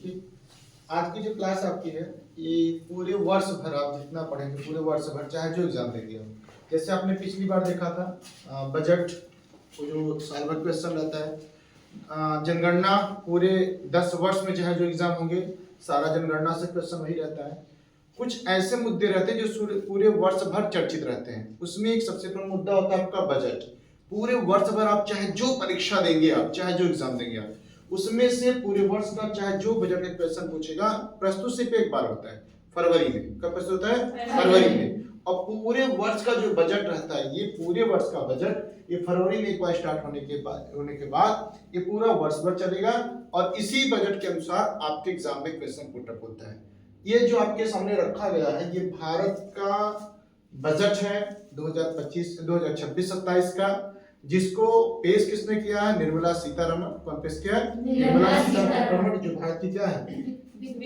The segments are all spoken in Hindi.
देखिए, आज की जो क्लास आपकी है ये पूरे वर्ष भर आप जितना पढ़ेंगे पूरे वर्ष भर चाहे जो एग्जाम देंगे हो, जैसे आपने पिछली बार देखा था बजट वो जो साल भर क्वेश्चन रहता है, जनगणना पूरे 10 वर्ष में चाहे जो एग्जाम होंगे सारा जनगणना से क्वेश्चन वही रहता है। कुछ ऐसे मुद्दे रहते हैं जो पूरे वर्ष भर चर्चित रहते हैं, उसमें एक सबसे प्रमुख मुद्दा होता है आपका बजट। पूरे वर्ष भर आप चाहे जो परीक्षा देंगे, आप चाहे जो एग्जाम देंगे आप, उसमें से पूरे वर्ष का चाहे जो बजट का क्वेश्चन पूछेगा, प्रस्तुत सिर्फ एक बार होता है फरवरी में। कब प्रस्तुत होता है? फरवरी में। और पूरे वर्ष का जो बजट रहता है, ये पूरे वर्ष का बजट ये फरवरी में एक बार स्टार्ट होने के बाद ये पूरा वर्ष भर चलेगा और इसी बजट के अनुसार आपके एग्जाम में क्वेश्चन पुटअप होता है। ये जो आपके सामने रखा गया है ये भारत का बजट है 2026-27 का, जिसको पेश किसने किया है? निर्मला सीतारमण। कौन पेश किया है? निर्मला सीतारमण, जो भारत की क्या है?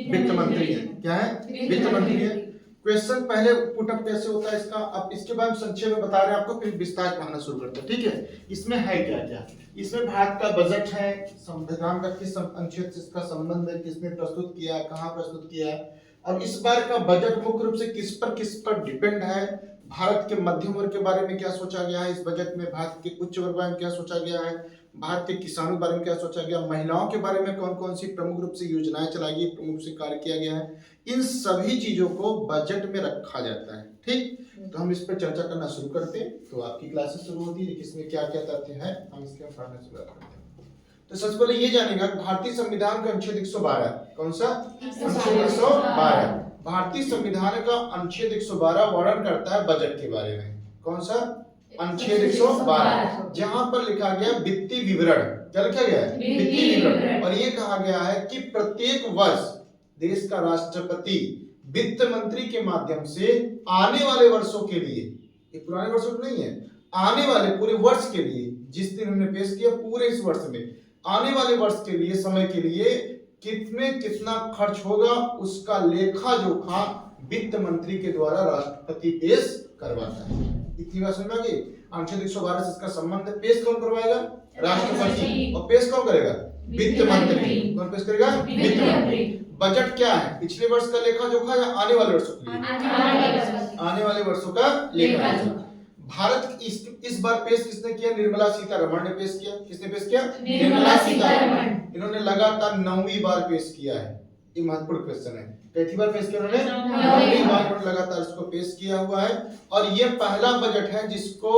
वित्त मंत्री है। क्या है? वित्त मंत्री है। क्वेश्चन पहले पुटअप कैसे होता है इसका, अब इसके बाद संक्षेप में बता रहे हैं आपको, फिर विस्तार पढ़ना शुरू करते हैं। ठीक है, इसमें है क्या क्या? इसमें भारत का बजट है, संविधान का किस अनुच्छेद से इसका संबंध है, किसने प्रस्तुत किया है, कहाँ प्रस्तुत किया है। अब इस बार का बजट मुख्य रूप से किस पर डिपेंड है, भारत के मध्यम वर्ग के बारे में क्या सोचा गया है इस बजट में, भारत के उच्च वर्ग के बारे में क्या सोचा गया है, भारत के किसानों के बारे में क्या सोचा गया, महिलाओं के बारे में कौन कौन सी प्रमुख रूप से योजनाएं चलाई गई, प्रमुख से कार्य किया गया है, इन सभी चीजों को बजट में रखा जाता है। ठीक, तो हम इस पर चर्चा करना शुरू करते हैं। तो आपकी क्लासेस शुरू होती है, इसमें क्या क्या तथ्य है हम इसके पढ़ना शुरू करते हैं। तो सबसे पहले ये जानेगा भारतीय संविधान का अनुच्छेद 112, कौन सा? अनुच्छेद 112। भारतीय संविधान का अनुच्छेद 112 वर्णन करता है बजट के बारे में। कौन सा? अनुच्छेद 112, जहां पर लिखा गया वित्तीय विवरण। क्या लिखा गया है? वित्तीय विवरण। और ये कहा गया है कि प्रत्येक वर्ष देश का राष्ट्रपति वित्त मंत्री के माध्यम से आने वाले वर्षों के लिए, ये पुराने वर्षों नहीं है, आने वाले पूरे वर्ष के लिए, जिस दिन हमने पेश किया पूरे इस वर्ष में, आने वाले वर्ष के लिए, समय के लिए कितना खर्च होगा उसका लेखा जोखा वित्त मंत्री के द्वारा राष्ट्रपति पेश करवाता है। इतनी बात समझ में आ गई? अनुच्छेद 112 से इसका संबंध है। पेश कौन करवाएगा? राष्ट्रपति। और पेश कौन करेगा? वित्त मंत्री। कौन पेश करेगा? वित्त मंत्री। बजट क्या है? पिछले वर्ष का लेखा जोखा या आने वाले वर्षों के लिए? आने वाले वर्षों का लेखा जोखा। भारत इस बार पेश किसने किया? निर्मला सीतारमण ने पेश किया। किसने पेश किया? निर्मला सीतारमण। इन्होंने लगातार 9वीं बार पेश किया है। ये महत्वपूर्ण क्वेश्चन है। कितनी बार पेश किया उन्होंने? 9वीं बार उन्होंने लगातार इसको पेश किया हुआ है। और ये पहला बजट है जिसको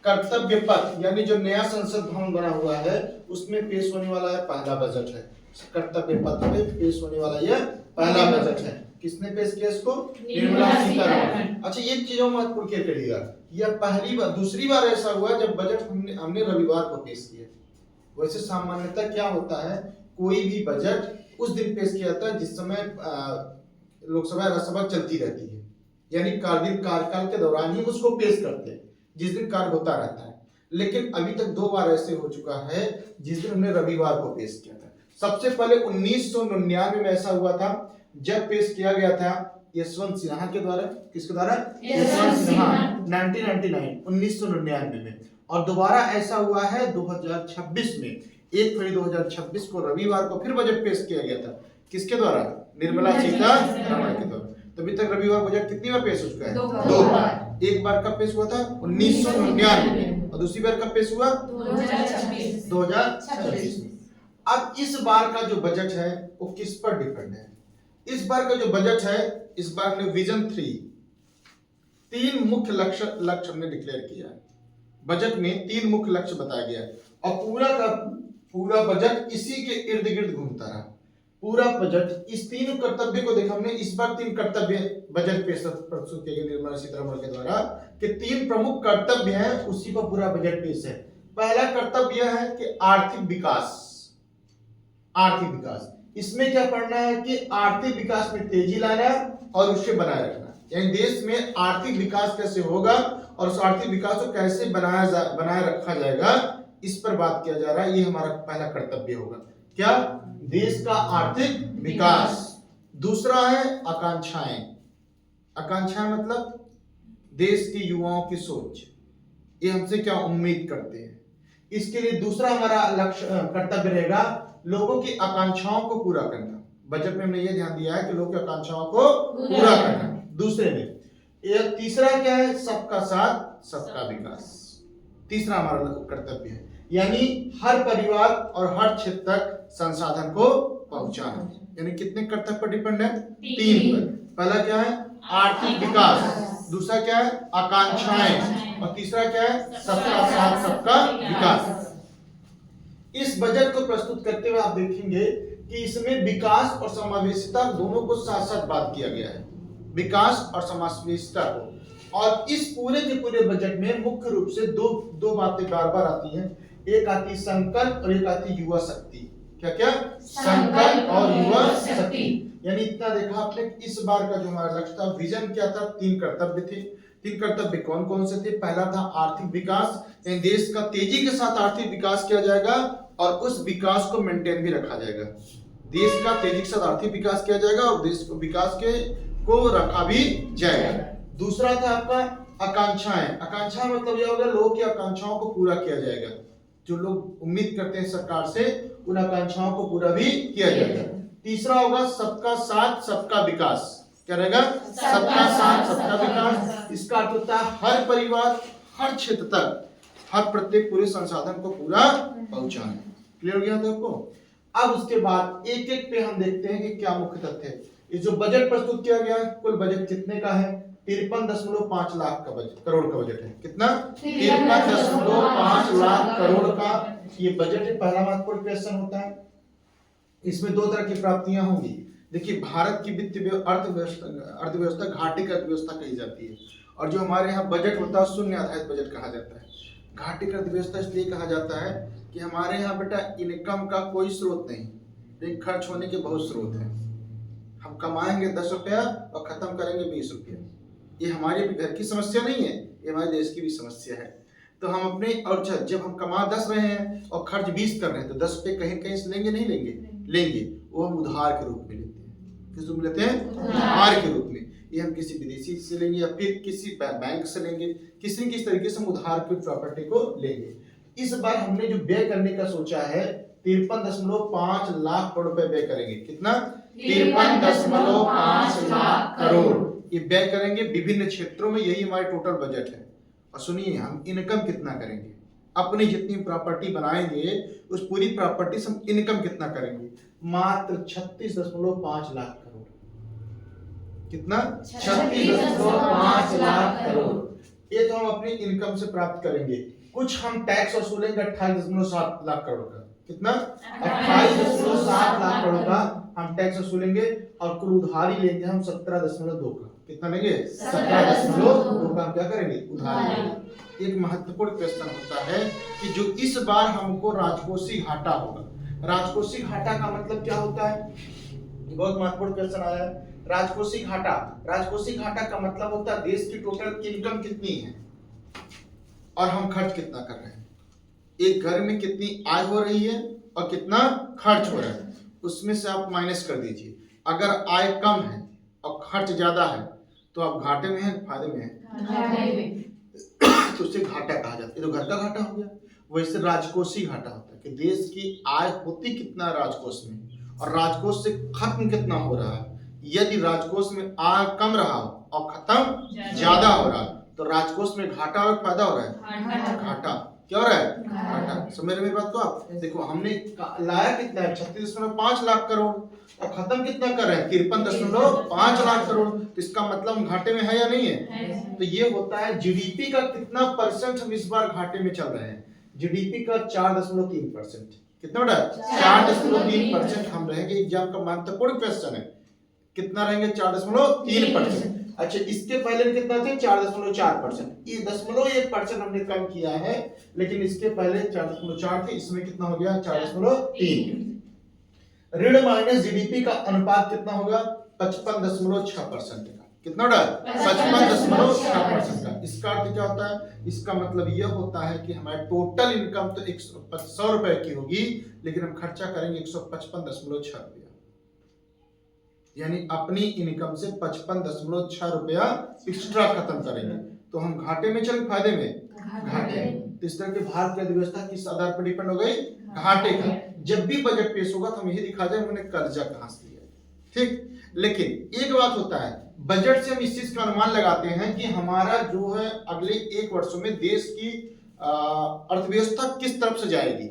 कर्तव्य पथ, यानी जो नया संसद भवन बना हुआ है उसमें पेश होने वाला है, पहला बजट है। कर्तव्य पथ में पेश होने वाला यह पहला बजट है। किसने पेश किया इसको? निर्मला सीतारमण। अच्छा, एक चीज और महत्वपूर्ण क्या करिएगा, यह पहली बार, दूसरी बार ऐसा हुआ जब बजट हमने रविवार को पेश किया। वैसे सामान्यतः क्या होता है, कोई भी बजट उस दिन पेश किया जाता है जिस समय लोकसभा राज्यसभा चलती रहती है, यानी कार्यकाल के दौरान ही उसको पेश करते हैं, जिस दिन कार्य होता रहता है। लेकिन अभी तक 2 बार ऐसे हो चुका है जिस दिन हमने रविवार को पेश किया था। सबसे पहले 1999 में ऐसा हुआ था जब पेश किया गया था यशवंत सिन्हा के द्वारा। किसके द्वारा? यशवंत सिन्हा। 1999 में। और दोबारा ऐसा हुआ है 2026 में, 1 फरवरी 2026 को रविवार को फिर बजट पेश किया गया था। किसके द्वारा? निर्मला सीतारमण के द्वारा। तो अभी तक रविवार बजट कितनी बार पेश हो चुका है? 2 बार। एक बार कब पेश हुआ था? 1999 में। और दूसरी बार कब पेश हुआ? 2026 में। अब इस बार का जो बजट है वो किस पर डिपेंड है? इस बार का जो बजट है, इस बार ने विजन 3 मुख्य लक्ष्य हमने डिक्लेयर किया है। बजट में 3 मुख्य लक्ष्य बताया गया है और पूरा का पूरा बजट इसी के इर्द गिर्द घूमता रहा। पूरा बजट इस 3 कर्तव्य को देखा हमने। इस बार 3 कर्तव्य बजट पेश प्रस्तुत किए गए निर्मला सीतारमण के द्वारा कि 3 प्रमुख कर्तव्य हैं, उसी पर पूरा बजट पेश है। पहला कर्तव्य यह है कि आर्थिक विकास। इसमें क्या पढ़ना है कि आर्थिक विकास में तेजी लाना और उसे बनाए रखना, यानी देश में आर्थिक विकास कैसे होगा और उस आर्थिक विकास को कैसे बनाए रखा जाएगा, इस पर बात किया जा रहा है। ये हमारा पहला कर्तव्य होगा। क्या? देश का आर्थिक विकास। दूसरा है आकांक्षाएं। आकांक्षाएं मतलब देश के युवाओं की सोच, ये हमसे क्या उम्मीद करते हैं। इसके लिए दूसरा हमारा लक्ष्य कर्तव्य रहेगा लोगों की आकांक्षाओं को पूरा करना। बजट में हमने ये ध्यान दिया है कि लोग की आकांक्षाओं को पूरा करना। दूसरे में एक तीसरा क्या है, सबका साथ सबका विकास, तीसरा हमारा कर्तव्य है, यानी हर परिवार और हर क्षेत्र तक संसाधन को पहुंचाना। यानी कितने कर्तव्य पर डिपेंड है, 3 पर। पहला क्या है, आर्थिक विकास, दूसरा क्या है, आकांक्षाएं, और तीसरा क्या है, सबका साथ सबका विकास। इस बजट को प्रस्तुत करते हुए आप देखेंगे कि इसमें विकास और समावेशिता दोनों को साथ साथ बात किया गया है, विकास और समावेशिता को। और इस पूरे के पूरे बजट में मुख्य रूप से दो बातें बार बार आती हैं, एक आती संकल्प और एक आती युवा शक्ति। क्या क्या, संकल्प और युवा शक्ति। यानी इतना देखा आपने, इस बार का जो हमारा लक्ष्य था, विजन क्या था, 3 कर्तव्य थे। 3 कर्तव्य कौन कौन से थे, पहला था आर्थिक विकास, यानी देश का तेजी के साथ आर्थिक विकास किया जाएगा और उस विकास को मेंटेन भी रखा जाएगा। देश का तेजी के साथ आर्थिक विकास किया जाएगा और देश को विकास को रखा भी जाएगा। दूसरा था आपका आकांक्षाएं। आकांक्षा मतलब यह होगा लोगों की आकांक्षाओं को पूरा किया जाएगा, जो लोग उम्मीद करते हैं सरकार से, उन आकांक्षाओं को पूरा भी किया जाएगा। तीसरा होगा सबका साथ सबका विकास। क्या रहेगा, सबका साथ सबका विकास। इसका अर्थ होता है हर परिवार, हर क्षेत्र तक, हर प्रत्येक पूरे संसाधन को पूरा पहुंचाना। क्लियर हो गया था आपको? अब उसके बाद एक एक पे हम देखते हैं कि क्या मुख्य तथ्य है। ये जो बजट प्रस्तुत किया गया, कुल बजट कितने का है, 53.5 लाख का बजट, करोड़ का बजट है। कितना, 53.5 लाख करोड़ का ये बजट है। पहला महत्वपूर्ण क्वेश्चन होता है, इसमें 2 तरह की प्राप्तियां होंगी। देखिए, भारत की वित्तीय अर्थव्यवस्था घाटे की अर्थव्यवस्था कही जाती है, और जो हमारे यहाँ बजट होता है शून्य आधारित बजट कहा जाता है। घाटे की अर्थव्यवस्था इसलिए कहा जाता है कि हमारे यहाँ बेटा इनकम का कोई स्रोत नहीं, लेकिन खर्च होने के बहुत स्रोत हैं। हम कमाएंगे 10 रुपया और खत्म करेंगे 20 रुपया। ये हमारे घर की समस्या नहीं है, ये हमारे देश की भी समस्या है। तो हम अपने, और जब हम कमा 10 रहे हैं और खर्च 20 कर रहे हैं, तो 10 रुपये कहीं कहीं से लेंगे, नहीं लेंगे, लेंगे। वो हम उधार के रूप में लेते हैं। किस रूप में लेते हैं, उधार के रूप में। ये हम किसी विदेशी से लेंगे या फिर किसी बैंक से लेंगे, किसी न किसी तरीके से हम उधार की प्रॉपर्टी को लेंगे। इस बार हमने जो व्यय करने का सोचा है, 53.5 लाख करोड़ रुपए व्यय करेंगे। कितना, 53.5 लाख करोड़ ये व्यय करेंगे विभिन्न क्षेत्रों में। यही हमारे टोटल बजट है। और सुनिए, हम इनकम कितना करेंगे, अपनी जितनी प्रॉपर्टी बनाएंगे उस पूरी प्रॉपर्टी से हम इनकम कितना करेंगे, मात्र 36.5 लाख करोड़। कितना, 36.5 लाख करोड़। ये तो हम अपनी इनकम से प्राप्त करेंगे। कुछ हम टैक्स वसूलेंगे 28.7 लाख करोड़ का। कितना, 28.7 लाख करोड़ का हम टैक्स वसूलेंगे, और कुल उधारी लेंगे हम 17.2 का। कितना लेंगे, 17.2 का हम क्या करेंगे, उधारी लेंगे। एक महत्वपूर्ण क्वेश्चन होता है कि जो इस बार हमको राजकोषीय घाटा होगा। राजकोषीय घाटा का मतलब क्या होता है, बहुत महत्वपूर्ण क्वेश्चन आया है। राजकोषीय घाटा, राजकोषीय घाटा का मतलब होता है देश की टोटल इनकम कितनी है और हम खर्च कितना कर रहे हैं। एक घर में कितनी आय हो रही है और कितना खर्च हो रहा है, उसमें से आप माइनस कर दीजिए। अगर आय कम है और खर्च ज्यादा है तो आप घाटे में हैं, फायदे में हैं, तो उसे घाटा कहा जाता है। ये तो घर का घाटा हो गया। वैसे राजकोषीय घाटा होता है कि देश की आय होती कितना राजकोष में और राजकोष से खत्म कितना हो रहा है। यदि राजकोष में आय कम रहा और खत्म ज्यादा हो रहा तो राजकोष में घाटा और फायदा हो रहा है, घाटा। क्या हो रहा है, घाटा। समझ रहे मेरी बात को आप? देखो, हमने लाया कितना है, 36.5 लाख करोड़, और खत्म कितना कर रहे हैं, 53.5 लाख करोड़। तो इसका मतलब हम घाटे में है या नहीं है? तो ये होता है जीडीपी का कितना परसेंट हम इस बार घाटे में चल रहे हैं। जीडीपी का 4.3%। कितना बड़ा, 4.3% हम रहेंगे। एग्जाम का महत्वपूर्ण क्वेश्चन है, कितना रहेंगे, 4.3%। अच्छा, इसके पहले कितना थे, 4.4%। ये 0.1% हमने कम किया है, लेकिन इसके पहले 4.4 थे, इसमें कितना हो गया, 4.3। ऋण माइनस जीडीपी का अनुपात कितना होगा, 55.6% का। कितना होगा, 55.6% का। इसका अर्थ क्या होता है, इसका मतलब यह होता है कि हमारे टोटल इनकम तो 100 रुपए की होगी, लेकिन हम खर्चा करेंगे 155.6 रुपया। यानी अपनी इनकम से 55.6 रुपया एक्स्ट्रा खत्म करेंगे। तो हम घाटे में चले, फायदे में, घाटे। तो इस तरह के भारत की अर्थव्यवस्था किस आधार पर डिपेंड हो गई, घाटे का। जब भी बजट पेश होगा तो हम यही दिखा जाए हमने कर्जा कहां से लिया, ठीक। लेकिन एक बात होता है, बजट से हम इस चीज का अनुमान लगाते हैं कि हमारा जो है अगले 1 वर्षों में देश की अर्थव्यवस्था किस तरफ से जाएगी।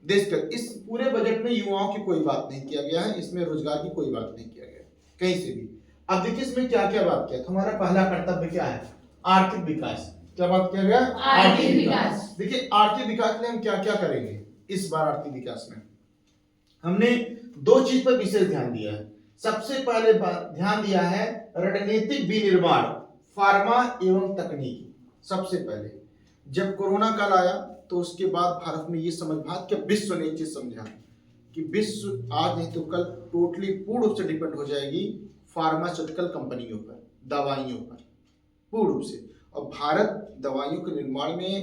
देश का इस पूरे बजट में युवाओं की कोई बात नहीं किया गया है, इसमें रोजगार की कोई बात नहीं किया गया कहीं से भी। अब देखिए इसमें क्या क्या बात किया। हमारा पहला कर्तव्य क्या है? आर्थिक विकास। क्या बात किया गया? आर्थिक विकास। देखिए आर्थिक विकास में हम क्या क्या करेंगे इस बार। आर्थिक विकास में हमने 2 चीज पर विशेष ध्यान दिया है। सबसे पहले ध्यान दिया है रणनीतिक विनिर्माण, फार्मा एवं तकनीकी। सबसे पहले जब कोरोना काल आया तो उसके बाद भारत में ये समझ भारत के विश्व ने एक चीज समझा कि विश्व आज नहीं तो कल टोटली पूर्ण रूप से डिपेंड हो जाएगी फार्मास्यूटिकल कंपनियों पर, दवाइयों पर पूर्ण रूप से। और भारत दवाइयों के निर्माण में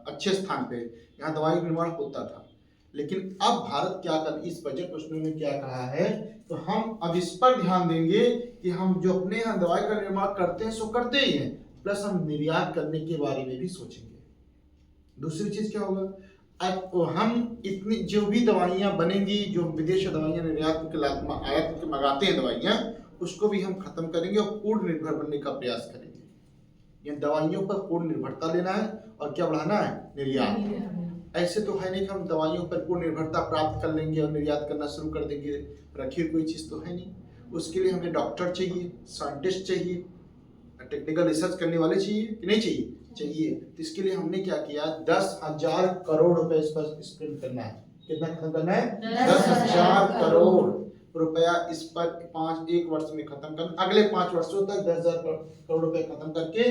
अच्छे स्थान पे, यहाँ दवाइयों का निर्माण होता था। लेकिन अब भारत क्या कर, इस बजट में उसने क्या कहा है, तो हम अब इस पर ध्यान देंगे कि हम जो अपने यहाँ दवाई का निर्माण करते हैं सो करते ही हैं, प्लस हम निर्यात करने के बारे में भी सोचेंगे। दूसरी चीज क्या होगा, अब हम इतनी जो भी दवाइयाँ बनेंगी, जो विदेश दवाइयाँ निर्यात करके आयात करके मंगाते हैं दवाइयाँ, उसको भी हम खत्म करेंगे और पूर्ण निर्भर बनने का प्रयास करेंगे। ये दवाइयों पर पूर्ण निर्भरता लेना है और क्या बढ़ाना है? निर्यात। ऐसे तो है नहीं कि हम दवाइयों पर पूर्ण निर्भरता प्राप्त कर लेंगे और निर्यात करना शुरू कर देंगे, रखी कोई चीज तो है नहीं। उसके लिए हमें डॉक्टर चाहिए, साइंटिस्ट चाहिए, टेक्निकल रिसर्च करने वाले चाहिए कि नहीं चाहिए? चाहिए। तो इसके लिए हमने क्या किया, 10,000 करोड़ रुपए इस पर स्पेंड करना है। कितना खत्म करना है? 10,000 करोड़ रुपया इस पर 1 वर्ष में खत्म करना। अगले 5 वर्षों तक 10,000 करोड़ रुपए खत्म करके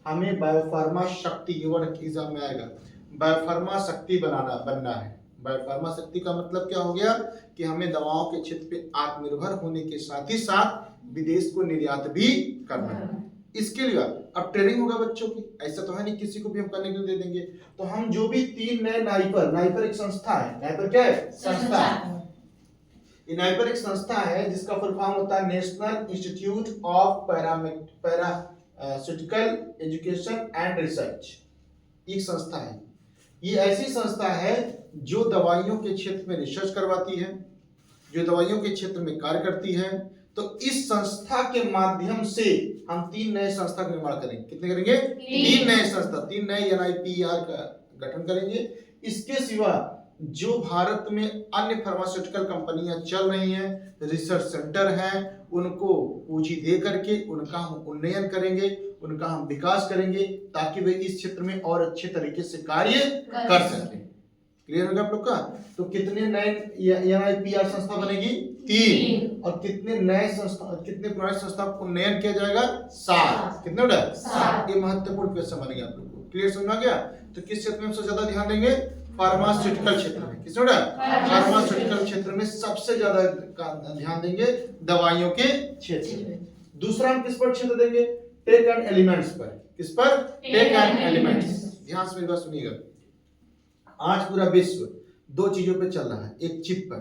हमें बायोफार्मा शक्ति, एग्जाम में आएगा, बायोफार्मा शक्ति बनना है। बायोफार्मा शक्ति का मतलब क्या हो गया कि हमें दवाओं के क्षेत्र पे आत्मनिर्भर होने के साथ ही साथ विदेश को निर्यात भी करना है। इसके लिए अब ट्रेनिंग होगा बच्चों की, ऐसा तो है नहीं किसी को भी हम करने के लिए दे देंगे। तो हम जो भी 3 नए नाइपर एक संस्था है, नाइपर क्या है? संस्था। ये नाइपर एक संस्था है जिसका फुल फॉर्म होता है National Institute of Pharmaceutical Education and Research. एक संस्था है, ये ऐसी संस्था है जो दवाइयों के क्षेत्र में रिसर्च करवाती है, जो दवाइयों के क्षेत्र में कार्य करती है। तो इस संस्था के माध्यम से हम 3 नए संस्था का निर्माण करेंगे। कितने करेंगे? 3 नए संस्था, 3 नए NIPR का गठन करेंगे। इसके सिवा जो भारत में अन्य फार्मास्यूटिकल कंपनियां चल रही हैं, रिसर्च सेंटर हैं, उनको पूंजी दे करके उनका हम उन्नयन करेंगे, उनका हम विकास करेंगे ताकि वे इस क्षेत्र में और अच्छे तरीके से कार्य कर सकें। क्लियर होगा आप लोग का? तो कितने नए NIPR संस्था बनेगी? 3। और कितने नए संस्था, कितने पुराने संस्था को उन्नयन किया जाएगा? 7। कितने हो गए? 7। ये महत्वपूर्ण क्वेश्चन बन गया आप लोग को। क्लियर समझ आ गया? तो किस क्षेत्र में सबसे ज्यादा ध्यान देंगे? फार्मास्यूटिकल क्षेत्र में। किस फार्मास्यूटिकल क्षेत्र में सबसे ज्यादा ध्यान देंगे, दवाइयों के क्षेत्र में। दूसरा हम किस पर क्षेत्र देंगे? टेक एंड एलिमेंट्स पर। किस पर? Take and elements. ध्यान से मेरी बात सुनिएगा। आज पूरा विश्व 2 चीजों पे चल रहा है, एक चिप पर,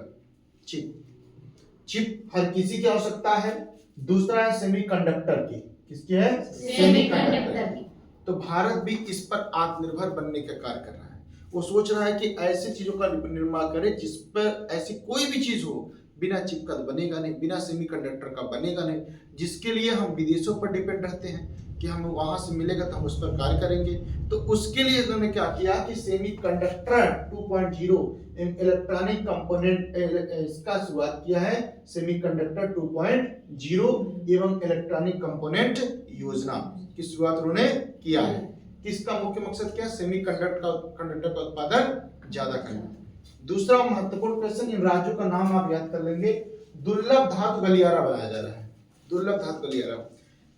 चिप हर किसी की आवश्यकता है, दूसरा है सेमीकंडक्टर की। किसकी है? सेमीकंडक्टर की। तो भारत भी इस पर आत्मनिर्भर बनने का कार्य कर रहा है। वो सोच रहा है कि ऐसी चीजों का निर्माण करे जिस पर ऐसी कोई भी चीज हो, बिना चिप का बनेगा नहीं, बिना सेमीकंडक्टर का बनेगा नहीं, जिसके लिए हम विदेशों पर डिपेंड रहते हैं कि हम वहां से मिलेगा तो हम उस पर कार्य करेंगे। तो उसके लिए इन्होंने क्या किया कि सेमीकंडक्टर 2.0 इलेक्ट्रॉनिक कंपोनेंट इसका शुरुआत किया है। सेमीकंडक्टर 2.0 एवं इलेक्ट्रॉनिक कंपोनेंट योजना की शुरुआत उन्होंने किया है। किसका मुख्य मकसद क्या? सेमीकंडक्टर का उत्पादन ज्यादा करना। दूसरा महत्वपूर्ण क्वेश्चन, इन राज्यों का नाम आप याद कर लेंगे। दुर्लभ धातु गलियारा बनाया जा रहा है। दुर्लभ धातु गलियारा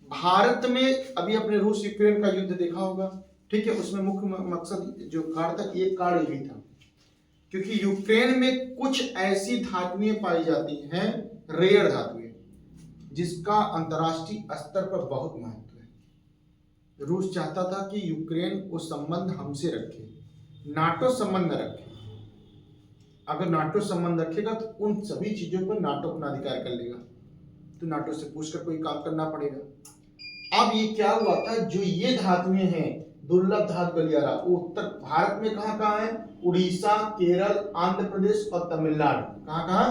भारत में अभी अपने रूस यूक्रेन का युद्ध देखा होगा, ठीक है? उसमें मुख्य मकसद जो कार्य था, एक कार्य भी था, क्योंकि यूक्रेन में कुछ ऐसी धातुएं पाई जाती हैं, रेयर धातुएं, जिसका अंतर्राष्ट्रीय स्तर पर बहुत महत्व है। रूस चाहता था कि यूक्रेन वो संबंध हमसे रखे, नाटो संबंध न रखे। अगर नाटो संबंध रखेगा तो उन सभी चीजों पर नाटो अपना अधिकार कर लेगा, तो नाटो से पूछकर कोई काम करना पड़ेगा। अब ये क्या हुआ था, जो ये धातुएं हैं दुर्लभ धातु गलियारा, वो उत्तर भारत में कहाँ है? उड़ीसा, केरल, आंध्र प्रदेश और तमिलनाडु। कहाँ?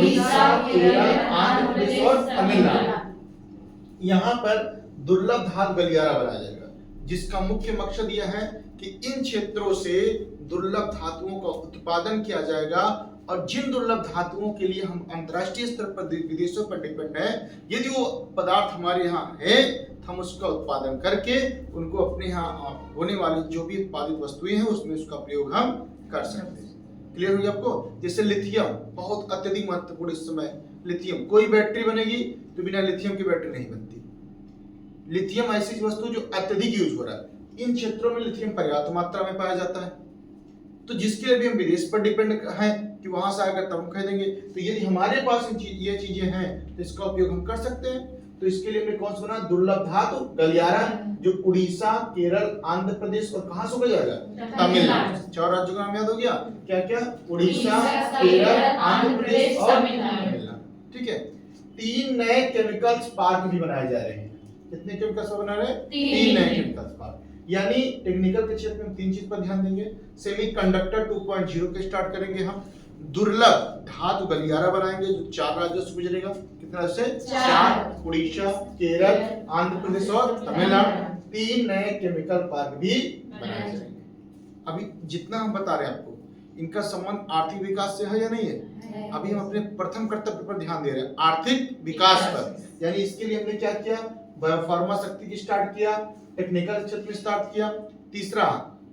उड़ीसा, केरल, आंध्र प्रदेश और तमिलनाडु। यहाँ पर दुर्लभ धातु गलियारा बनाया जाएगा, जिसका मुख्य मकसद यह है कि इन क्षेत्रों से दुर्लभ धातुओं का उत्पादन किया जाएगा। और जिन दुर्लभ धातुओं के लिए हम अंतर्राष्ट्रीय स्तर पर विदेशों पर डिपेंड है, यदि वो पदार्थ हमारे यहाँ है तो हम उसका उत्पादन करके उनको अपने यहाँ होने वाली जो भी उत्पादित वस्तुएं हैं उसमें उसका प्रयोग हम कर सकते हैं। क्लियर हो गया आपको? जैसे लिथियम बहुत अत्यधिक महत्वपूर्ण इस समय। लिथियम, कोई बैटरी बनेगी तो बिना लिथियम की बैटरी नहीं बनती। लिथियम ऐसी वस्तु जो अत्यधिक यूज हो रहा है, इन क्षेत्रों में लिथियम पर्याप्त मात्रा में पाया जाता है। तो जिसके लिए भी हम विदेश पर डिपेंड हैं कि वहां से आकर तब हम खरीदेंगे, तो यदि हमारे पास ये चीजें हैं तो इसका उपयोग हम कर सकते हैं। तो इसके लिए हमने कौन सा बना? दुर्लभ धातु गलियारा, जो उड़ीसा, केरल, आंध्र प्रदेश और कहां से हो जाएगा? तमिलनाडु। 4 राज्यों का नाम याद हो गया? क्या क्या? उड़ीसा, केरल, आंध्र प्रदेश और तमिलनाडु। ठीक है। 3 नए केमिकल्स पार्क भी बनाए जा रहे हैं। कितने केमिकल्स बना रहे हैं? 3 नए केमिकल्स पार्क। यानी टेक्निकल के क्षेत्र में हम 3 चीज पर ध्यान देंगे। सेमीकंडक्टर 2.0 के स्टार्ट करेंगे हम। दुर्लभ धातु गलियारा बनाएंगे जो 4 राज्यों से गुजरेगा। कितना से? 4। उड़ीसा, केरल, आंध्र प्रदेश और तमिलनाडु। 3 नए केमिकल पार्क भी बनाए जाएंगे। अभी जितना हम बता रहे हैं आपको, इनका संबंध आर्थिक विकास से है या नहीं है? अभी हम अपने प्रथम कर्तव्य पर ध्यान दे रहे हैं, आर्थिक विकास पर। यानी इसके लिए हमने क्या किया? बायोफार्मा शक्ति की स्टार्ट किया, टेक्निकल क्षेत्र में स्टार्ट किया। तीसरा,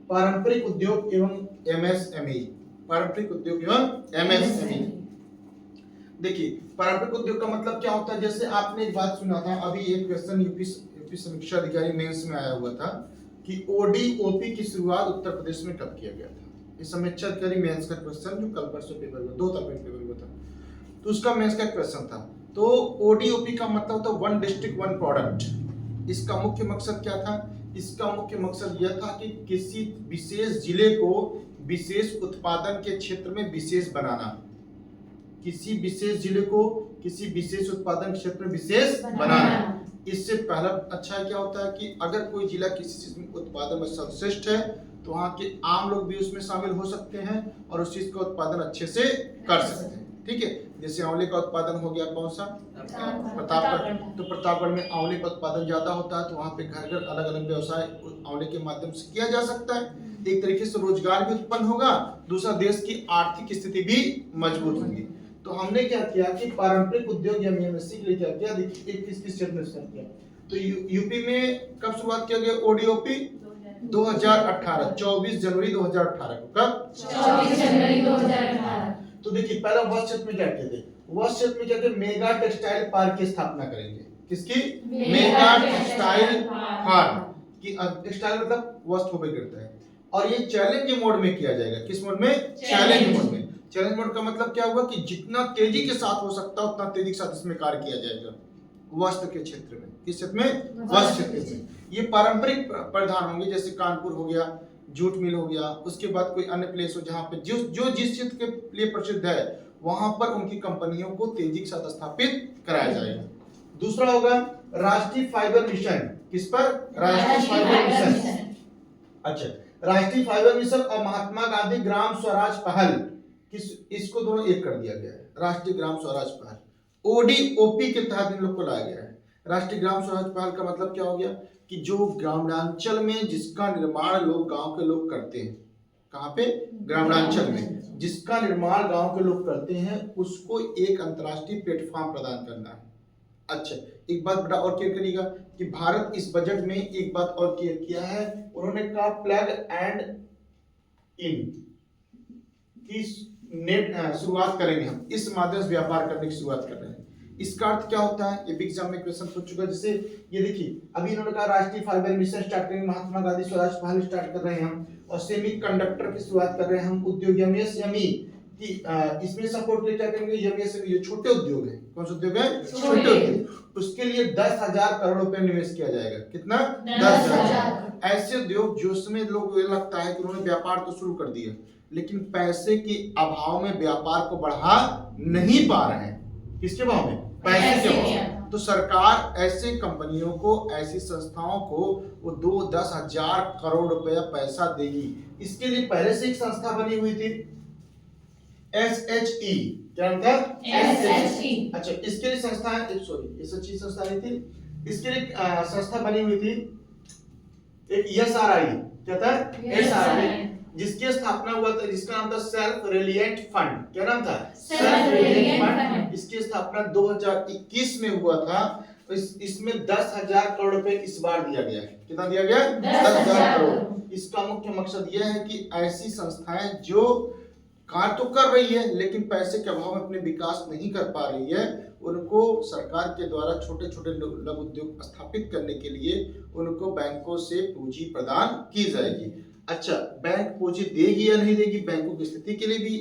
पारंपरिक उद्योग एवं एमएसएमई। पारंपरिक उद्योग एवं एमएसएमई। देखिए, पारंपरिक उद्योग का मतलब क्या होता है? जैसे आपने एक बात सुना था, अभी एक क्वेश्चन यूपी समीक्षा अधिकारी मेंस में आया हुआ था कि ओडीओपी की शुरुआत उत्तर प्रदेश में कब किया गया था। इस समीक्षा अधिकारी मेंस का क्वेश्चन जो कल परसों पेपर में 2 तारीख पेपर में था, तो उसका मेंस का क्वेश्चन था। तो ओडीओपी का मतलब होता है वन डिस्ट्रिक्ट वन प्रोडक्ट। इसका मुख्य मकसद क्या था? इसका मुख्य मकसद यह था कि किसी विशेष जिले को विशेष उत्पादन के क्षेत्र में विशेष बनाना। किसी विशेष जिले को किसी विशेष उत्पादन क्षेत्र में विशेष बनाना। इससे पहला अच्छा क्या होता है कि अगर कोई जिला किसी चीज में उत्पादन में सर्वश्रेष्ठ है तो वहाँ के आम लोग भी उसमें शामिल हो सकते हैं और उस चीज का उत्पादन अच्छे से कर सकते हैं। ठीक है। जैसे आंवले का उत्पादन हो गया, कौन सा? प्रतापगढ़। तो प्रतापगढ़ में आंवले का उत्पादन ज्यादा होता है, तो वहाँ पे घर घर अलग अलग व्यवसाय आंवले के माध्यम से किया जा सकता है। एक तरीके से रोजगार भी उत्पन्न होगा, दूसरा देश की आर्थिक स्थिति भी मजबूत होगी। तो हमने क्या किया कि पारंपरिक उद्योग या एमएससी के लिए क्या किया? देखिए किस क्षेत्र में स्टार्ट किया। तो यूपी में कब शुरुआत किया गया ओडीओपी? 2018, 24 जनवरी 2018 को। कब? 24 जनवरी 2018। तो देखिए पहला वस्त्र क्षेत्र में क्या कहते हैं? वस्त्र क्षेत्र में क्या कहते हैं? मेगा टेक्सटाइल पार्क की स्थापना करेंगे। किसकी? मेगा टेक्सटाइल पार्क की। टेक्सटाइल मतलब वस्त्र होबे करता है, और ये चैलेंज मोड में किया जाएगा। किस मोड में? चैलेंज मोड में। चैलेंज मोड का मतलब क्या हुआ कि जितना तेजी के साथ हो सकता है उतना तेजी के साथ इसमें कार्य किया जाएगा वस्त्र के क्षेत्र में। किस क्षेत्र में? वस्त्र क्षेत्र में। ये पारंपरिक प्रधान होंगे, जैसे कानपुर हो गया, जूट मिल हो गया, उसके बाद कोई अन्य प्लेस हो जहाँ पे जो जिस क्षेत्र के लिए प्रसिद्ध है वहां पर उनकी कंपनियों को तेजी के साथ स्थापित कराया जाएगा। दूसरा होगा राष्ट्रीय फाइबर मिशन। किस पर? राष्ट्रीय फाइबर मिशन। अच्छा, राष्ट्रीय फाइबर मिशन और महात्मा गांधी ग्राम स्वराज पहल, इसको दोनों एक कर दिया गया है। राष्ट्रीय ग्राम स्वराज पहल ओडीओपी के तहत इन लोग को लाया गया है। राष्ट्रीय ग्राम स्वराज पहल का मतलब क्या हो गया कि जो ग्रामीणांचल में जिसका निर्माण लोग गांव के लोग करते हैं, कहां पे? ग्रामीणांचल में जिसका निर्माण गांव के लोग करते हैं उसको एक अंतर्राष्ट्रीय प्लेटफॉर्म प्रदान करना है। अच्छा, एक बात बड़ा और क्लियर करिएगा कि भारत इस बजट में एक बात और क्लियर किया है, उन्होंने कहा प्लग एंड इन की नेट शुरुआत करेंगे। हम इस माध्यम से व्यापार करने की शुरुआत कर रहे हैं। इसका अर्थ क्या होता है? ये बिग एग्जाम में क्वेश्चन पूछ चुका है। जैसे ये देखिए, अभी इन्होंने कहा राष्ट्रीय फाइबर मिशन स्टार्ट करेंगे, महात्मा गांधी स्वराज पहल स्टार्ट कर रहे हैं हम, और सेमी कंडक्टर की शुरुआत कर रहे हैं हम। उद्योग एमएसएमई की इसमें सपोर्ट के क्या करेंगे? एमएसएमई जो छोटे उद्योग है। कौन से उद्योग है? छोटे उद्योग। उसके लिए 10,000 करोड़ रुपए निवेश किया जाएगा। कितना? 10,000। ऐसे उद्योग जो उसमें लोग ये लगता है कि उन्होंने व्यापार तो शुरू कर दिया लेकिन पैसे के अभाव में व्यापार को बढ़ा नहीं पा रहे हैं। किसके अभाव में? पैसे के अभाव। तो सरकार ऐसे कंपनियों को, ऐसी संस्थाओं को वो 2-10,000 करोड़ रुपया पैसा देगी। इसके लिए पहले से एक संस्था बनी हुई थी, SHE, क्या नाम था? SHE। अच्छा, इसके लिए संस्थाएं, सॉरी SHE संस्था नहीं थी, इसके लिए संस्था बनी हुई थी एक SRI, क्या था? SRI, जिसकी स्थापना हुआ था, जिसका नाम था सेल्फ रिलायंट फंड। क्या नाम था? Self reliant fund. इसकी स्थापना 2021 में हुआ था। इसमें 10,000 करोड़ रुपए इस बार दिया गया है। कितना दिया गया? 10,000 करोड़। इसका मुख्य मकसद यह है कि ऐसी संस्थाएं जो कार्य तो कर रही है लेकिन पैसे के अभाव में अपने विकास नहीं कर पा रही है, उनको सरकार के द्वारा छोटे छोटे लघु उद्योग स्थापित करने के लिए उनको बैंकों से पूंजी प्रदान की जाएगी। अच्छा, बैंक पूंजी देगी या नहीं देगी, बैंकों की स्थिति के लिए भी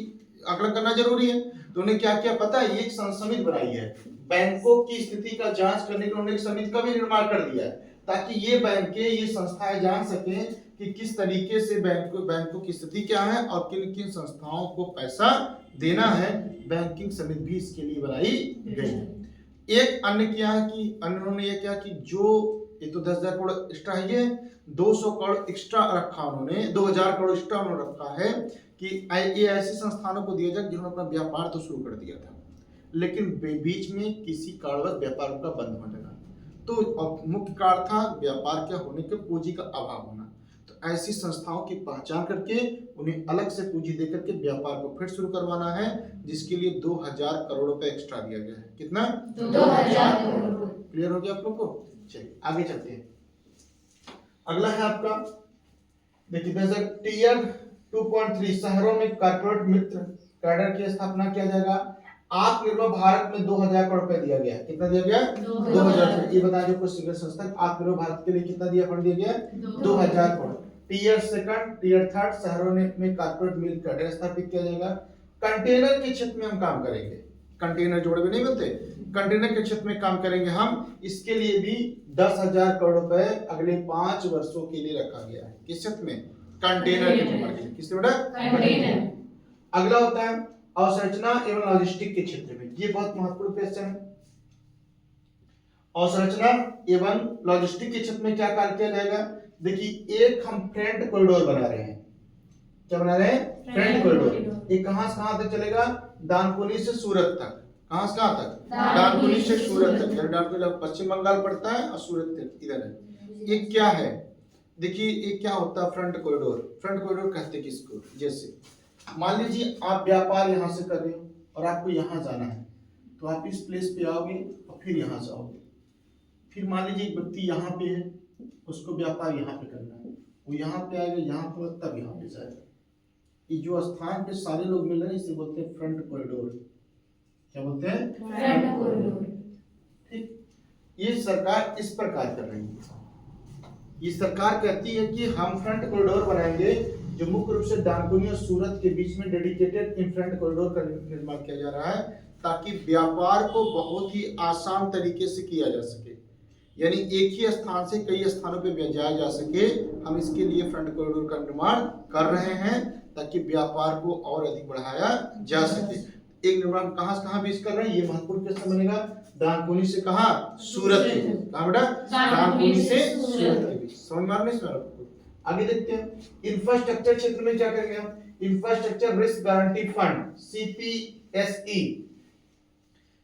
आकलन करना जरूरी है। तो उन्हें क्या क्या पता है, ये एक समिति बनाई है बैंकों की स्थिति का जांच करने के लिए। उन्होंने एक समिति का भी निर्माण कर दिया है ताकि ये बैंकें, ये संस्थाएं जान सकें कि किस तरीके से बैंकों की स्थिति क्या है और किन किन संस्थाओं को पैसा देना है। बैंकिंग समिति भी इसके लिए बनाई गई है। एक अन्य क्या है कि उन्होंने ये क्या कि जो ये तो 10,000 करोड़ एक्स्ट्रा है, ये 200 करोड़ एक्स्ट्रा रखा उन्होंने, 2,000 करोड़ एक्स्ट्रा उन्होंने रखा है कि ये ऐसे संस्थानों को दिया जाए जिन्होंने अपना व्यापार तो शुरू कर दिया था लेकिन बीच में किसी कारणवश व्यापार उनका बंद होने लगा। तो मुख्य कारण था व्यापार के होने के पूंजी का अभाव होना। तो ऐसी संस्थाओं की पहचान करके उन्हें अलग से पूंजी देकर के व्यापार को फिर शुरू करवाना है, जिसके लिए 2,000 करोड़ रुपए एक्स्ट्रा दिया गया है। कितना? 2,000 करोड़। क्लियर हो गया आप लोग को? चलिए आगे चलते हैं। अगला है आपका, देखिए टीयर 2.3 शहरों में कॉर्पोरेट मित्र कैडर की स्थापना किया जाएगा। आत्मनिर्भर भारत में 2,000 करोड़ रुपए दिया गया। कितना दिया गया? 2,000। ये बताइए कुछ सिविल संस्था आत्मनिर्भर भारत के लिए कितना दिया, फंड दिया गया? 2,000 crore. Tier second, tier third शहरों में कॉर्पोरेट मिल्क कैडर स्थापित किया जाएगा। कंटेनर के क्षेत्र में हम काम करेंगे, कंटेनर जोड़े भी नहीं बनते, कंटेनर के क्षेत्र में काम करेंगे हम। इसके लिए भी 10,000 करोड़ रुपए अगले 5 वर्षों के लिए रखा गया है। किस क्षेत्र में? कंटेनर के निर्माण के लिए। किससे बेटा? कंटेनर। अगला होता है अवसंरचना एवं लॉजिस्टिक के क्षेत्र में। ये बहुत महत्वपूर्ण क्वेश्चन है। अवसंरचना एवं लॉजिस्टिक के क्षेत्र में क्या कार्य किया जाएगा? देखिए, एक हम फ्रेंट कॉरिडोर बना रहे हैं। क्या बना रहे हैं? Freight corridor. ये कहां से कहां तक चलेगा? दानकुनी से सूरत तक। कहां से कहां तक? दानकुनी से सूरत तक। दानकुनी पश्चिम बंगाल पड़ता है और सूरत इधर है। ये क्या है? देखिए, ये क्या होता है फ्रंट कॉरिडोर? फ्रंट कॉरिडोर कहते हैं किसको? जैसे मान लीजिए आप व्यापार यहां से कर रहे हो और आपको यहां जाना है, तो आप इस प्लेस पे आओगे और फिर यहां से आओगे। फिर मान लीजिए एक व्यक्ति यहाँ पे है, उसको व्यापार यहाँ पे करना है, वो यहाँ पे आएगा, यहाँ पे तब यहाँ पे जाएगा। ये जो स्थान पे सारे लोग मिल रहे हैं इसे बोलते हैं फ्रंट कॉरिडोर। क्या बोलते हैं? Front corridor. ठीक, ये सरकार इस प्रकार कर रही है। ये सरकार कहती है कि हम फ्रंट कॉरिडोर बनाएंगे जो मुख्य रूप से दानकुनी और सूरत के बीच में डेडिकेटेड इन फ्रंट कॉरिडोर का निर्माण किया जा रहा है ताकि व्यापार को बहुत ही आसान तरीके से किया जा सके, यानी एक ही स्थान से कई स्थानों पे जाया जा सके। हम इसके लिए फ्रंट कॉरिडोर का निर्माण कर रहे हैं ताकि व्यापार को और अधिक बढ़ाया जा सके। एक निर्माण कहां से कहां बीच कर रहे हैं, ये महत्वपूर्ण क्वेश्चन बनेगा। दानकुनी से कहां? सूरत के। कहां बेटा? दानकुनी से सूरत के बीच। समझ में आ रहा है? आगे देखते हैं इंफ्रास्ट्रक्चर क्षेत्र में क्या करेंगे हम। Infrastructure risk guarantee fund CPSE,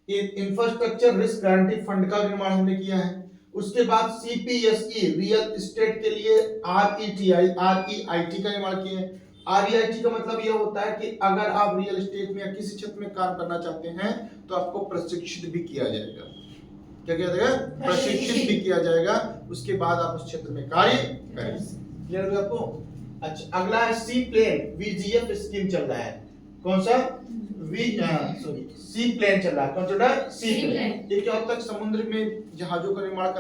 ये इंफ्रास्ट्रक्चर रिस्क गारंटी फंड का निर्माण हमने किया है। उसके बाद CPSE रियल एस्टेट के लिए REIT का निर्माण किया है। REIT का मतलब यह होता है कि अगर आप रियल एस्टेट में या किसी क्षेत्र में काम करना चाहते हैं तो आपको प्रशिक्षित भी किया जाएगा। क्या किया जाएगा? प्रशिक्षित भी किया जाएगा। उसके बाद आप उस क्षेत्र में कार्य करेंगे। क्लियर हो आपको? अच्छा, अगला है सी प्लेन VGF स्कीम चल रहा है। कौन सा? सी प्लेन चल रहा है। कौन चल रहा है? सी प्लेन। ये क्या होता है? समुद्र में जहाजों का निर्माण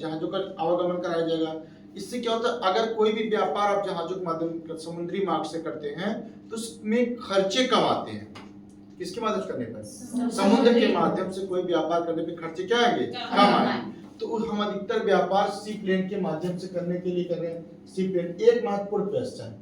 जहाजों का आवागमन कराया जाएगा। इससे क्या होता है, अगर कोई भी व्यापार आप जहाजों के माध्यम समुद्री मार्ग से करते हैं तो उसमें खर्चे कम आते हैं। किसकी मदद करने पर? समुद्र के माध्यम से कोई व्यापार करने पे खर्चे क्या आएंगे? कम आएंगे। तो हम अधिकतर व्यापार सी प्लेन के माध्यम से करने के लिए कर रहे हैं। सी प्लेन। एक महत्वपूर्ण क्वेश्चन,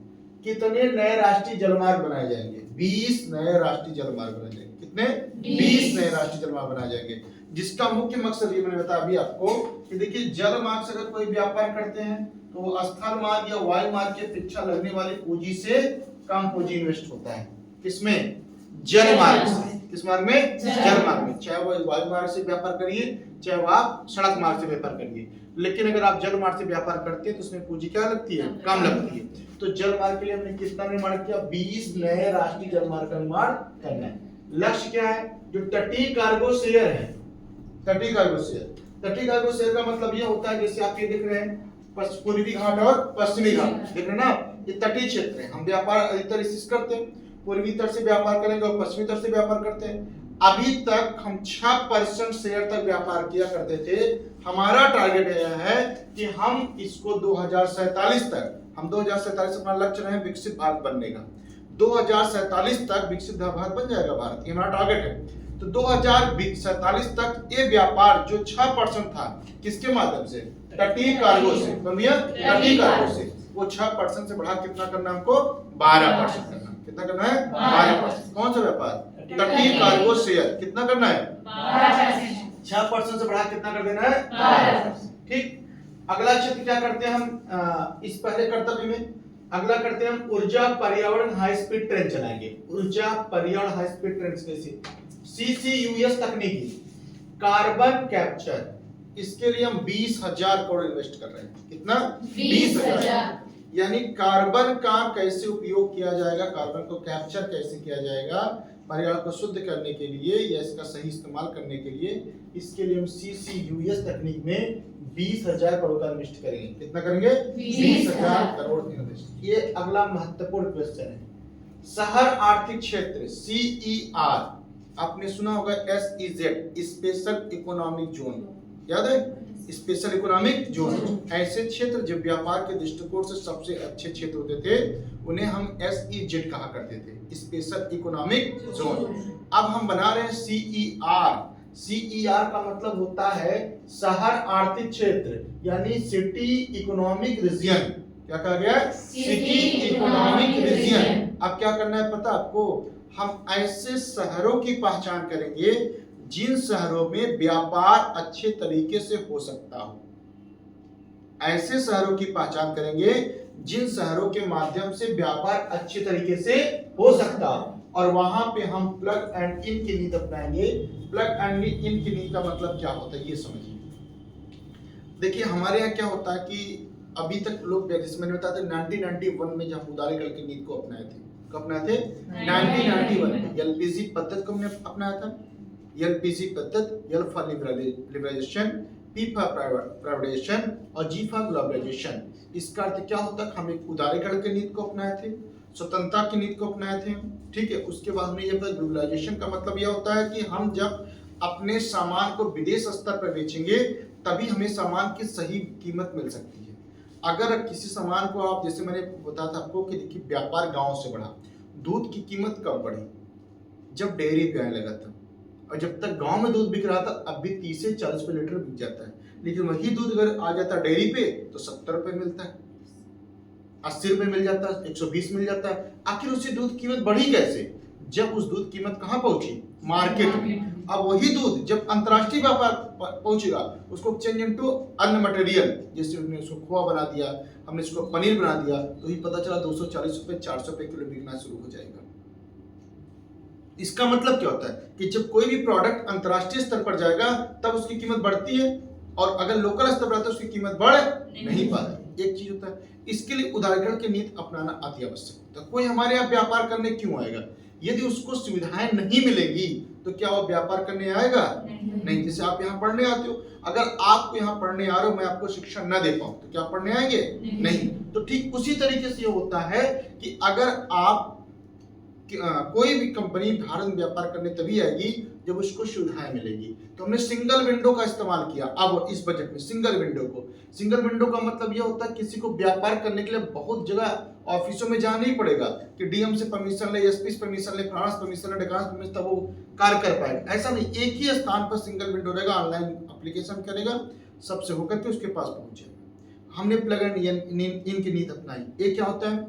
कितने नए राष्ट्रीय जलमार्ग बनाए जाएंगे? 20 नए राष्ट्रीय जलमार्ग बनाए जाएंगे। कितने? 20 नए राष्ट्रीय जलमार्ग बनाए जाएंगे, जिसका मुख्य मकसद ये मैंने बताया अभी आपको कि देखिए, जल मार्ग से अगर कोई व्यापार करते हैं तो स्थल मार्ग या वायु मार्ग की अपेक्षा लगने वाली पूंजी से कम पूंजी इन्वेस्ट होता है। किसमें? जल मार्ग से। किस मार्ग में? जल मार्ग में। चाहे वो वायु मार्ग से व्यापार करिए, चाहे वो आप सड़क मार्ग से व्यापार करिए, लेकिन अगर आप जल मार्ग से व्यापार करते हैं तो उसमें पूंजी क्या लगती है? कम लगती है। तो जल मार्ग के लिए हमने कितना निर्माण किया? 20 नए राष्ट्रीय जल मार्ग का निर्माण करना है। लक्ष्य क्या है? जो तटीय कार्गो शेयर है, तटीय कार्गो शेयर, तटीय कार्गो शेयर का मतलब ये होता है, जैसे आप ये देख रहे हैं पूर्वी घाट और पश्चिमी घाट, देख रहे हैं ना, ये तटीय क्षेत्र है। हम व्यापार अधिकतर इसी करते हैं, पूर्वी तट से व्यापार करेंगे और पश्चिमी तट से व्यापार करते हैं। अभी तक हम 6% शेयर तक व्यापार किया करते थे। हमारा टारगेट यह है कि हम इसको 2047 तक, हम 2047 अपना लक्ष्य रहे विकसित भारत बनने का, 2047 तक विकसित भारत बन जाएगा भारत, ये हमारा टारगेट है। तो 2047 तक ये व्यापार जो 6% था, किसके माध्यम से? तटीय कार्गो से। तटीय कार्गो से वो 6% से बढ़ा कितना करना हमको? 12% करना। कितना करना है? 12%। कौन सा व्यापार? तटीय कार्गो शेयर। कितना करना है? 6% से बढ़ा कितना कर देना है? 12%। ठीक। अगला क्षेत्र क्या करते हैं हम इस पहले कर्तव्य में? अगला करते हैं हम ऊर्जा पर्यावरण हाई स्पीड ट्रेन चलाएंगे। ऊर्जा पर्यावरण हाई स्पीड ट्रेन कैसे? CCUS तकनीकी, कार्बन कैप्चर, इसके लिए हम 20,000 करोड़ इन्वेस्ट कर रहे हैं। कितना? 20,000। यानी कार्बन का कैसे उपयोग किया जाएगा, कार्बन को कैप्चर कैसे किया जाएगा, पर्यावरण को शुद्ध करने के लिए या इसका सही इस्तेमाल करने के लिए, इसके लिए हम CCUS तकनीक में 20,000 करोड़ का इन्वेस्ट करेंगे। कितना करेंगे? 20,000 करोड़ इन्वेस्ट। ये अगला महत्वपूर्ण क्वेश्चन है। शहर आर्थिक क्षेत्र CER, आपने सुना होगा SEZ, स्पेशल इकोनॉमिक जोन, याद है? Special economic zone. ऐसे क्षेत्र जो व्यापार के दृष्टिकोण से सबसे अच्छे क्षेत्र होते थे, उन्हें हम SEZ कहा करते थे, स्पेशल इकोनॉमिक जोन। अब हम बना रहे हैं CER। CER का मतलब होता है शहर आर्थिक क्षेत्र, यानी सिटी इकोनॉमिक रीजन। क्या कहा गया? City economic region. अब क्या करना है पता आपको? हम ऐसे शहरों की पहचान करेंगे जिन शहरों में व्यापार अच्छे तरीके से हो सकता हो। ऐसे शहरों की पहचान करेंगे जिन शहरों के माध्यम से व्यापार अच्छे तरीके से हो सकता हो, और वहां पे हम प्लग एंड इन की नीति अपनाएंगे। प्लग एंड इन की नीति का मतलब क्या होता है ये समझिए। देखिए हमारे यहाँ क्या होता है कि अभी तक लोग, जैसे मैंने बताया था 1991 में जब उदारीकरण की नीति को अपनाए थे, कब अपनाए थे? 1991 में। LPG पद्धति को हमने अपनाया था। LPG पद्धति, L for liberalisation, P for privatisation और G फॉर ग्लोबलाइजेशन। इसका अर्थ क्या होता है? हम एक उदारीकरण की नीति को अपनाए थे, स्वतंत्रता की नीति को अपनाए थे, ठीक है। उसके बाद में ये ग्लोबलाइजेशन का मतलब यह होता है कि हम जब अपने सामान को विदेश स्तर पर बेचेंगे तभी हमें सामान की सही कीमत मिल सकती है। अगर किसी सामान को आप, जैसे मैंने बताया था आपको कि देखिए व्यापार गांव से बढ़ा, दूध की कीमत कब बढ़ी? जब डेयरी पे आने लगा था, और जब तक गांव में दूध बिक रहा था अब भी 30 से 40 रुपए लीटर बिक जाता है। लेकिन वही दूध अगर आ जाता है डेयरी पे तो 70 रुपए मिलता है, 80 रुपए मिल जाता है, 120 मिल जाता है। आखिर उससे दूध कीमत बढ़ी कैसे? जब उस दूध कीमत कहाँ पहुंची? मार्केट में। अब वही दूध जब अंतरराष्ट्रीय व्यापार पहुंचेगा, उसको चेंज इनटू अन्य मटेरियल, जैसे हमने उसको खोआ बना दिया, हमने इसको पनीर बना दिया, तो ही पता चला 240 रुपए 400 रुपए किलो बिकना शुरू हो जाएगा। इसका मतलब क्या होता है कि जब कोई भी प्रोडक्ट अंतरराष्ट्रीय स्तर पर जाएगा तब उसकी कीमत बढ़ती है, और अगर लोकल स्तर पर आता है उसकी कीमत बढ़ नहीं पाती। एक चीज होता है, इसके लिए उदारीकरण की नीति अपनाना अति आवश्यक होता है। कोई हमारे यहाँ व्यापार करने क्यों आएगा? यदि उसको सुविधाएं नहीं मिलेगी तो क्या वो व्यापार करने आएगा? नहीं। जैसे आप यहाँ पढ़ने आते हो, अगर आप यहाँ पढ़ने आ रहे हो, मैं आपको शिक्षा न दे पाऊं तो क्या पढ़ने आएंगे? नहीं। तो ठीक उसी तरीके से ये होता है कि अगर आप कोई भी कंपनी भारत में व्यापार करने तभी आएगी जब उसको सुविधाएं मिलेगी। तो हमने सिंगल विंडो का इस्तेमाल किया। अब इस बजट में सिंगल विंडो का मतलब यह होता है किसी को व्यापार करने के लिए बहुत जगह ऑफिसों में जाना नहीं पड़ेगा कि डीएम से परमिशन ले, एसपी से परमिशन ले, फ्रांस परमिशन ले, डेकान परमिशन, तब वो कार्य कर पाएगा। ऐसा नहीं, एक ही स्थान पर सिंगल विंडो रहेगा, ऑनलाइन एप्लीकेशन करेगा, सबसे होकर के उसके पास पहुंचेगा। हमने प्लग एंड इन की नीति अपनाई। ये क्या होता है?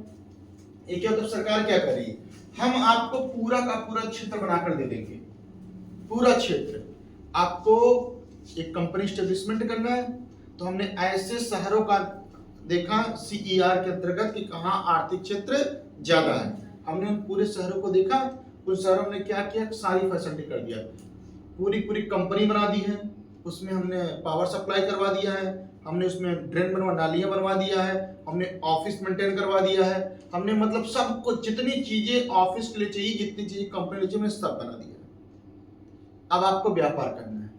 ये क्या होता है? सरकार क्या कर रही है? हम आपको पूरा का पूरा क्षेत्र बनाकर दे देंगे। पूरा क्षेत्र आपको एक कंपनी स्टेब्लिशमेंट करना है, तो हमने ऐसे शहरों का देखा CER के अंतर्गत कि कहां आर्थिक क्षेत्र ज्यादा है। हमने उन पूरे शहरों को देखा उन शहरों में क्या किया, सारी फैसिलिटी कर दिया, पूरी पूरी कंपनी बना दी है, उसमें हमने पावर सप्लाई करवा दिया है, हमने उसमें ड्रेन बनवा, नालियां बनवा दिया है, हमने ऑफिस मेंटेन करवा दिया है, हमने मतलब सब कुछ जितनी चीजें ऑफिस के लिए चाहिए, जितनी चीजें कंपनी के लिए चाहिए, सब बना दिया है। अब आपको व्यापार करना है,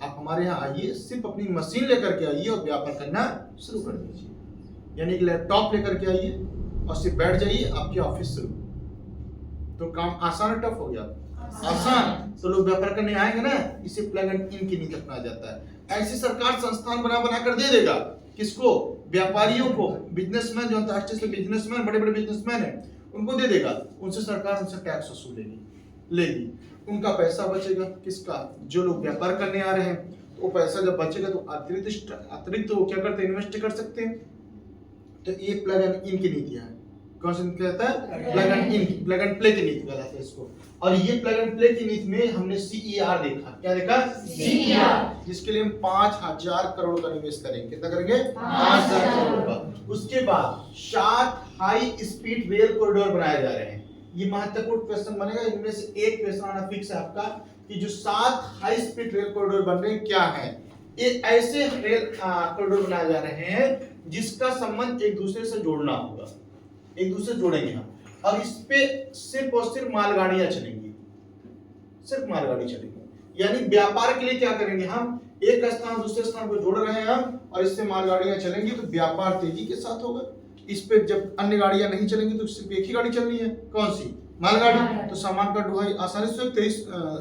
आप हमारे यहाँ आइए, सिर्फ अपनी मशीन लेकर के आइए और व्यापार करना शुरू कर दीजिए। यानी कि लैपटॉप लेकर के आइए और सिर्फ बैठ जाइए, आपकी ऑफिस शुरू। तो काम आसान है टफ हो गया? आसान। तो लोग व्यापार करने आएंगे ना, इसे प्लग एंड इन की नीति अपनाया जाता है। ऐसी सरकार संस्थान बना बना कर दे देगा, किसको? व्यापारियों को, बिजनेसमैन जो अंतरराष्ट्रीय से बिजनेसमैन, बड़े बड़े बिजनेसमैन है, उनको दे देगा, उनसे सरकार उनसे टैक्स वसूलेगी, लेगी, उनका पैसा बचेगा। किसका? जो लोग व्यापार करने आ रहे हैं, तो वो पैसा जब बचेगा तो अतिरिक्त वो क्या करते हैं, इन्वेस्ट कर सकते हैं। तो ये प्लग एंड इन की नीति है। कौन सी नीति कहता है? Plug and in, plug and play की नीति कहलाता है इसको। और ये प्लग एंड प्ले की नीति में हमने CER देखा। क्या देखा? CER, जिसके लिए हम 5000 करोड़ का निवेश करेंगे। कितना करेंगे? 5000 करोड़ का। उसके बाद 7 हाई स्पीड रेल कॉरिडोर बनाए जा रहे हैं। ये महत्वपूर्ण क्वेश्चन बनेगा, इनमें से एक क्वेश्चन आना फिक्स है आपका, कि जो 7 हाई स्पीड रेल कॉरिडोर बन रहे हैं क्या है? ये ऐसे रेल कॉरिडोर बनाए जा रहे हैं जिसका संबंध एक दूसरे से जोड़ना होगा, एक दूसरे से जोड़ेंगे हम, और इस पे सिर्फ और सिर्फ मालगाड़ियां चलेंगी, सिर्फ मालगाड़ी चलेंगी। यानी व्यापार के लिए क्या करेंगे हम, एक स्थान दूसरे स्थान को जोड़ रहे हैं हम, और इससे मालगाड़ियां चलेंगी तो व्यापार तेजी के साथ होगा। इस पे जब अन्य गाड़ियां नहीं चलेंगी तो सिर्फ एक ही गाड़ी चलनी है, कौन सी? मालगाड़ी। तो सामान का ढुलाई आसानी से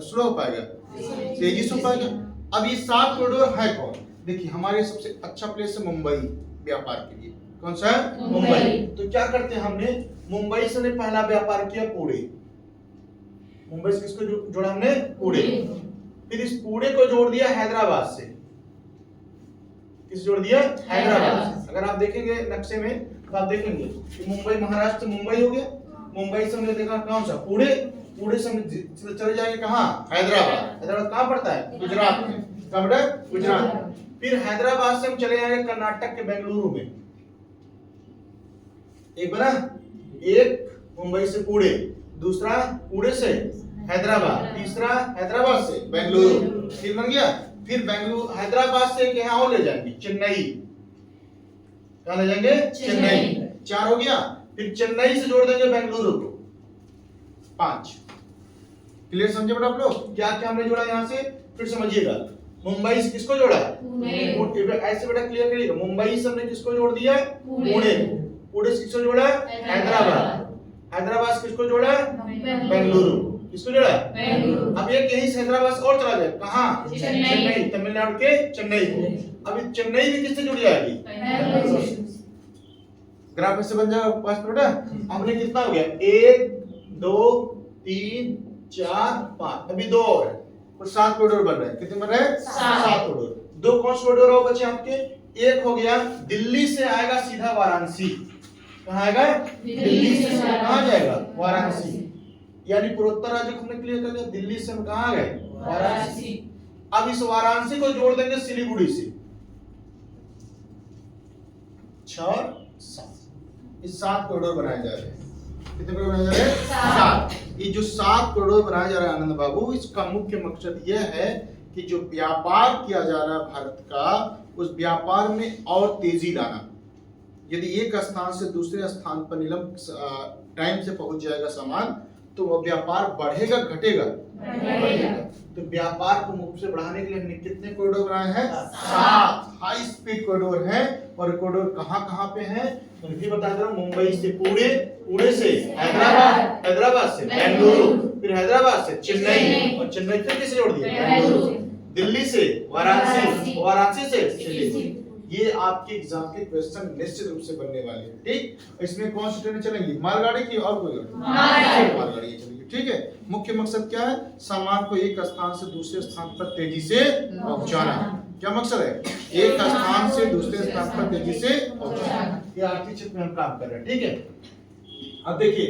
स्लो हो पाएगा, तेजी से हो पाएगा। अब ये 7 कॉरिडोर है कौन? देखिए, हमारे सबसे अच्छा प्लेस है मुंबई व्यापार के लिए। कौन सा है? मुंबई। तो क्या करते हैं, हमने मुंबई से ने पहला व्यापार किया पुणे। मुंबई से किसको जोड़ा हमने? पुणे। फिर इस पुणे को जोड़ दिया हैदराबाद से। किस जोड़ दिया? हैदराबाद। अगर आप देखेंगे नक्शे में तो आप देखेंगे कि मुंबई, महाराष्ट्र मुंबई हो गया, मुंबई से हमने देखा कौन सा? पुणे। पुणे से हम चले जाएंगे कहाँ? हैदराबाद। हैदराबाद कहाँ पड़ता है? गुजरात में। कहाँ पड़ता है? गुजरात। फिर हैदराबाद से हम चले जाएंगे कर्नाटक के बेंगलुरु में। एक बना, एक मुंबई से पुणे, दूसरा पुणे से हैदराबाद, तीसरा हैदराबाद से बेंगलुरु। फिर बन गया। फिर बेंगलुरु, हैदराबाद से यहाँ और ले जाएंगे चेन्नई। कहाँ ले जाएंगे? चेन्नई। 4 हो गया। फिर चेन्नई से जोड़ देंगे बेंगलुरु को, 5। क्लियर समझे बेटा आप लोग? क्या क्या हमने जोड़ा यहाँ से? फिर समझिएगा, मुंबई से किसको जोड़ा? पुणे। ऐसे बेटा क्लियर करिएगा, मुंबई से हमने किसको जोड़ दिया? पुणे। पुणे से किसको जोड़ा? हैदराबाद। हैदराबाद से किसको जोड़ा? बेंगलुरु। किसको जोड़ा? बेंगलुरु। अब एक यहीं से हैदराबाद से और चला जाए, कहाँ? चेन्नई। तमिलनाडु के चेन्नई को। अभी चेन्नई भी किससे जुड़ जाएगी? बेंगलुरु। ग्राफ ऐसे बन जाएगा पास बेटा। हमने कितना हो गया? 1 2 3 4 5, अभी 2 और है, और 7 कॉरिडोर बन रहे हैं। कितने बन रहे हैं? 7 कॉरिडोर। 2 कौन से कॉरिडोर हो बचे आपके? एक हो गया दिल्ली से आएगा सीधा वाराणसी। कहाँ आएगा? दिल्ली से कहाँ जाएगा? वाराणसी। यानी पूर्वोत्तर राज्य को हमने क्लियर कर लिया। दिल्ली से हम कहाँ गए? वाराणसी। अब इस वाराणसी को जोड़ देंगे सिलीगुड़ी से। 6 7, इस 7 कॉरिडोर बनाए जा रहे हैं। कितने कॉरिडोर बनाए जा रहे हैं? 7। ये जो 7 कॉरिडोर बनाया जा रहा है आनंद बाबू, इसका मुख्य मकसद यह है कि जो व्यापार किया जा रहा है भारत का, उस व्यापार में और तेजी लाना। यदि एक स्थान से दूसरे स्थान पर निलंब टाइम से पहुंच जाएगा सामान, तो वह व्यापार बढ़ेगा घटेगा? बढ़ेगा। तो व्यापार को मुख्य से बढ़ाने के लिए हमने कितने कॉरिडोर बनाए हैं? 7 हाई स्पीड कॉरिडोर हैं। और कॉरिडोर कहाँ कहाँ पे हैं? तो ये बता दे रहा हूँ, मुंबई से पुणे, पुणे से हैदराबाद, हैदराबाद से बेंगलुरु, फिर हैदराबाद से चेन्नई, और चेन्नई फिर किसे जोड़ दिया? बेंगलुरु। दिल्ली से वाराणसी, वाराणसी से दिल्ली। ये आपके एग्जाम के क्वेश्चन निश्चित रूप से बनने वाले हैं। ठीक, इसमें कौन सी ट्रेनें चलेंगी? मालगाड़ी की और कोई? मालगाड़ी चलेगी। ठीक है। मुख्य मकसद क्या है? सामान को एक स्थान से दूसरे स्थान पर तेजी से पहुंचाना। क्या मकसद है? एक स्थान से दूसरे स्थान पर तेजी से पहुंचाना। ये आर्थिक क्षेत्र में हम काम कर रहे हैं। ठीक है। अब देखिए,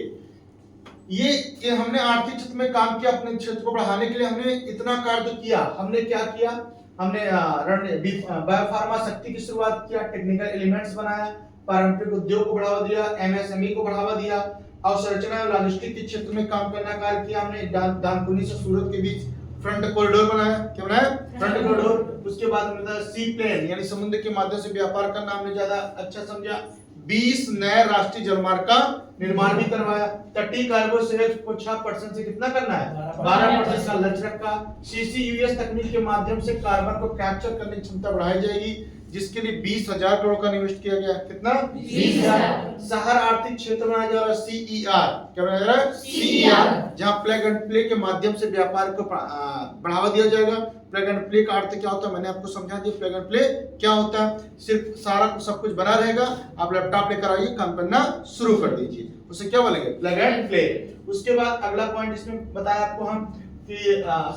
ये हमने आर्थिक क्षेत्र में काम किया, अपने क्षेत्र को बढ़ाने के लिए हमने इतना कार्य किया। हमने क्या किया? हमने बायोफार्मा शक्ति की शुरुआत किया, टेक्निकल एलिमेंट्स बनाया, पारंपरिक उद्योग को बढ़ावा दिया, MSME को बढ़ावा दिया, अवसंरचना और लॉजिस्टिक के क्षेत्र में काम करना कार्य किया हमने। दानकुनी से सूरत के बीच फ्रंट कॉरिडोर बनाया। क्या बनाया? Front corridor. उसके बाद हमने सी प्लेन यानी समुद्र के माध्यम से व्यापार करना हमने ज्यादा अच्छा समझा। 20 नए राष्ट्रीय जलमार्ग का निर्माण भी करवाया। तटीय कार्गो सेल्स को 6% से कितना करना है? 12% का लक्ष्य रखा। CCUS तकनीक के माध्यम से कार्बन को कैप्चर करने की क्षमता बढ़ाई जाएगी, जिसके लिए 20,000 करोड़ का निवेश किया गया। कितना? 20,000। शहर आर्थिक क्षेत्र बनाया जा रहा है, CER। क्या बनाया जा रहा है? CER, जहां प्लग एंड प्ले के माध्यम से व्यापार को बढ़ावा दिया जाएगा। प्लग एंड प्ले का अर्थ क्या होता है मैंने आपको समझा दिया। प्लग एंड प्ले क्या होता है? सिर्फ सारा सब कुछ बना रहेगा, आप लैपटॉप लेकर आइए, काम करना शुरू कर दीजिए, उसे क्या बोलेंगे? Plug and play. उसके बाद अगला पॉइंट इसमें बताया आपको हम कि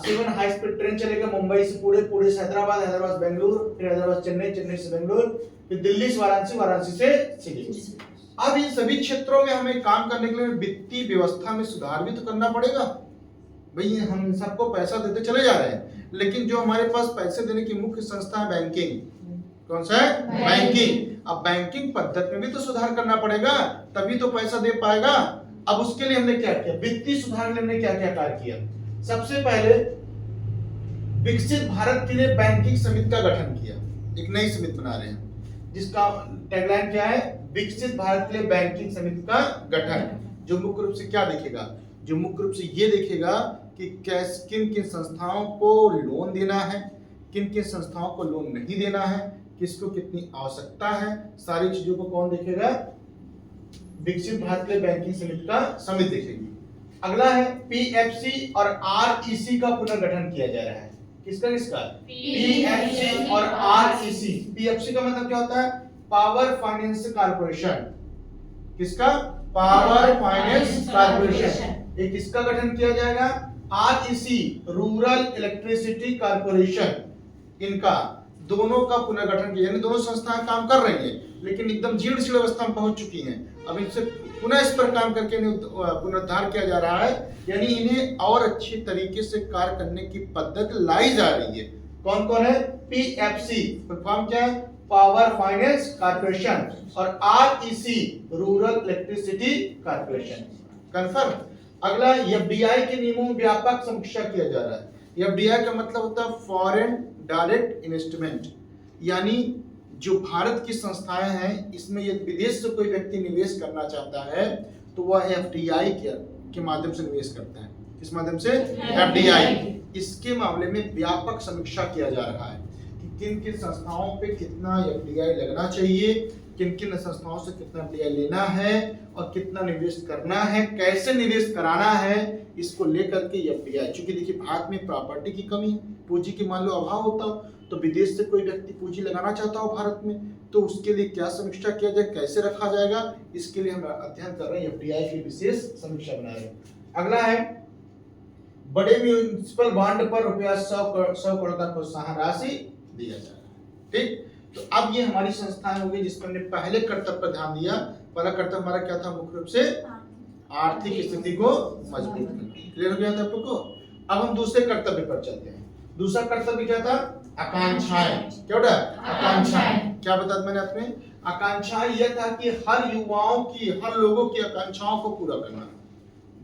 7 हाई स्पीड ट्रेन चलेगा मुंबई से पुणे से हैदराबाद, हैदराबाद से बेंगलुरु, फिर हैदराबाद चेन्नई, चेन्नई से बेंगलुरु, फिर दिल्ली से वाराणसी, वाराणसी से सिटी। अब इन सभी क्षेत्रों में हमें काम करने के लिए वित्तीय व्यवस्था में सुधार भी तो करना पड़ेगा। भाई हम सबको पैसा देते चले जा रहे हैं, लेकिन जो हमारे पास पैसे देने की मुख्य संस्था है बैंकिंग, कौन सा है? बैंकिंग। अब बैंकिंग पद्धति में भी तो सुधार करना पड़ेगा, तभी तो पैसा दे पाएगा। अब उसके लिए हमने क्या किया? वित्तीय सुधार के लिए हमने क्या क्या कार्य किया? सबसे पहले विकसित भारत के लिए बैंकिंग समिति का गठन किया। एक नई समिति बना रहे हैं जिसका टैगलाइन क्या है? विकसित भारत के लिए बैंकिंग समिति का गठन। जो मुख्य रूप से क्या देखेगा? जो मुख्य रूप से ये देखेगा कि किन किन संस्थाओं को लोन देना है, किन किन संस्थाओं को लोन नहीं देना है, किसको कितनी आवश्यकता है, सारी चीजों को कौन देखेगा? विकसित भारत के लिए बैंकिंग समिति का समिति देखेगी। अगला है PFC और REC का पुनर्गठन किया जा रहा है। किसका किसका? PFC और REC। PFC का मतलब क्या होता है? Power Finance Corporation. किसका? Power Finance Corporation. एक इसका गठन किया जाएगा। REC Rural Electricity Corporation. इनका दोनों का पुनर्गठन किया, यानी दोनों संस्थाएं काम कर रही हैं, लेकिन एकदम जीर्ण शीर्ण अवस्था में पहुंच चुकी हैं। अब इनसे पुनः इस पर काम करके पुनरुद्धार किया जा रहा है, यानी इन्हें और अच्छी तरीके से कार्य करने की पद्धति लाई जा रही है। कौन कौन है? PFC फॉर्म क्या है? पावर फाइनेंस कॉर्पोरेशन, और REC Rural Electricity corporation. Confirm. अगला FDI के नियमों में व्यापक समीक्षा किया जा रहा है। FDI का मतलब होता है फॉरेन डायरेक्ट इन्वेस्टमेंट, यानी जो भारत की संस्थाएं हैं इसमें यदि विदेश से कोई व्यक्ति निवेश करना चाहता है तो वह FDI के माध्यम से निवेश करता है। किस माध्यम से? FDI। इसके मामले में व्यापक समीक्षा किया जा रहा है कि किन किन संस्थाओं पे कितना FDI लगना चाहिए, किन किन संस्थाओं से कितना FDI लेना है और कितना निवेश करना है, कैसे निवेश कराना है, इसको लेकर के FDI। चूंकि देखिए भारत में प्रॉपर्टी की कमी, पूंजी की मान लो अभाव होता हो, तो विदेश से कोई व्यक्ति पूंजी लगाना चाहता हो भारत में, तो उसके लिए क्या समीक्षा किया जाए, कैसे रखा जाएगा, इसके लिए हम अध्ययन कर रहे हैं। FDI की विशेष समीक्षा बना रहे हैं। अगला है बड़े म्यूनिसिपल बॉन्ड पर रुपया 100 करोड़ का प्रोत्साहन राशि दिया जा रहा है। ठीक, तो अब ये हमारी संस्थाएं होगी जिस पर हमने पहले कर्तव्य पर ध्यान दिया। पहला कर्तव्य हमारा क्या था? मुख्य रूप से आर्थिक स्थिति को मजबूत करना। क्लियर हो गया था आपको? अब हम दूसरे कर्तव्य पर चलते हैं। दूसरा कर्तव्य क्या था? आकांक्षाएं। क्या होता है? आकांक्षाएं। क्या बताया मैंने अपने? आकांक्षाएं यह था कि हर युवाओं की, हर लोगों की आकांक्षाओं को पूरा करना।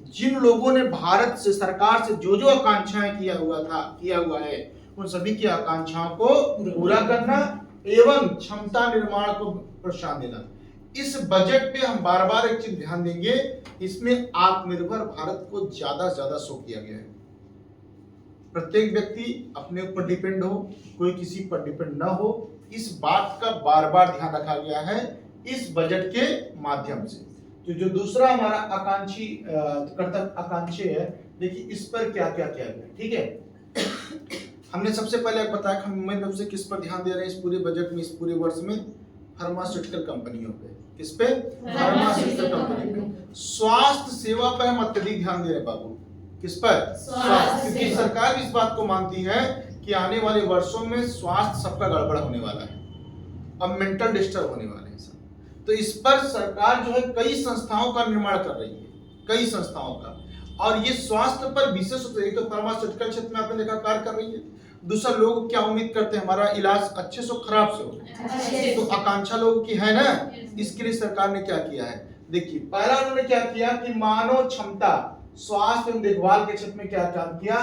जिन लोगों ने भारत से, सरकार से जो जो आकांक्षाएं किया हुआ है, उन सभी की आकांक्षाओं को पूरा करना एवं क्षमता निर्माण को प्रोत्साहन देना। इस बजट पे हम बार बार एक चीज ध्यान देंगे, इसमें आत्मनिर्भर भारत को ज्यादा ज्यादा शो किया गया है। प्रत्येक व्यक्ति अपने ऊपर डिपेंड हो, कोई किसी पर डिपेंड ना हो, इस बात का बार बार ध्यान रखा गया है इस बजट के माध्यम से। तो जो दूसरा हमारा आकांक्षी कर्तव्य आकांक्षी है, देखिए इस पर क्या क्या किया गया। ठीक है, हमने सबसे पहले बताया हम मेन रूप से किस पर ध्यान दे रहे हैं इस पूरे बजट में, इस पूरे वर्ष में? फार्मास्यूटिकल कंपनियों पे। किस पे? फार्मास्यूटिकल कंपनी पे। स्वास्थ्य सेवा पर हम अत्यधिक ध्यान दे रहे हैं बाबू। किस पर? स्वास्थ्य। क्योंकि सरकार इस बात को मानती है कि आने वाले वर्षों में स्वास्थ्य सबका गड़बड़ होने वाला है, अब मेंटल डिस्टर्ब होने वाले हैं सब। तो इस पर सरकार जो है कई संस्थाओं का निर्माण कर रही है, कई संस्थाओं का, और ये स्वास्थ्य पर विशेष रूप से एक तो फार्मास्यूटिकल क्षेत्र में आपने देखा कार्य कर रही है, दूसरा लोग क्या उम्मीद करते हैं हमारा इलाज अच्छे से खराब से हो, तो आकांक्षा लोगों की है ना। इसके लिए सरकार ने क्या किया है? देखिए पहला उन्होंने क्या किया कि मानव क्षमता स्वास्थ्य एवं देखभाल के क्षेत्र में क्या काम किया,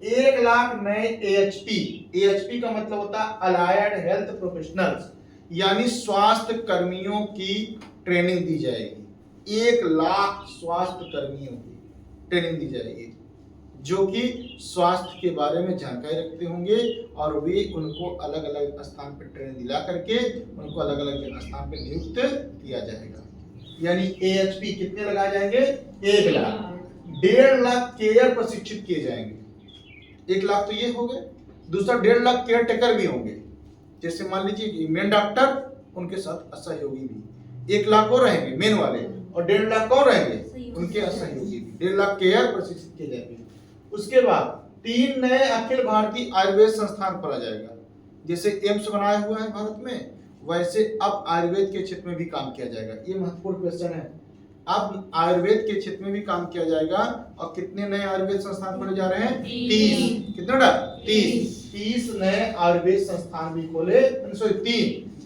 1 लाख नए एएचपी का मतलब होता है अलायड हेल्थ प्रोफेशनल्स, यानी स्वास्थ्य कर्मियों की ट्रेनिंग दी जाएगी। 1 लाख स्वास्थ्य कर्मियों की ट्रेनिंग दी जाएगी जो कि स्वास्थ्य के बारे में जानकारी रखते होंगे और वे उनको अलग अलग स्थान पर ट्रेनिंग दिला करके उनको अलग अलग स्थान पर नियुक्त किया जाएगा। यानी एएचपी कितने लगाए जाएंगे, 1 लाख। 1.5 लाख केयर प्रशिक्षित किए जाएंगे। 1 लाख तो ये हो गए, दूसरा 1.5 लाख केयर टेकर भी होंगे। जैसे मान लीजिए मेन डॉक्टर उनके साथ असहयोगी भी 1 लाख और रहेंगे मेन वाले, और 1.5 लाख और रहेंगे उनके असहयोगी भी। 1.5 लाख केयर प्रशिक्षित किए जाएंगे। उसके बाद 3 नए अखिल भारतीय आयुर्वेद संस्थान खोला जाएगा। जैसे एम्स बनाया हुआ है भारत में, वैसे अब आयुर्वेद के क्षेत्र में भी काम किया जाएगा। ये महत्वपूर्ण क्वेश्चन है। अब आयुर्वेद के क्षेत्र में भी काम किया जाएगा। और कितने नए आयुर्वेद संस्थान खोले जा रहे हैं, 30। कितने बेटा, 30 नए आयुर्वेद संस्थान भी खोले, सॉरी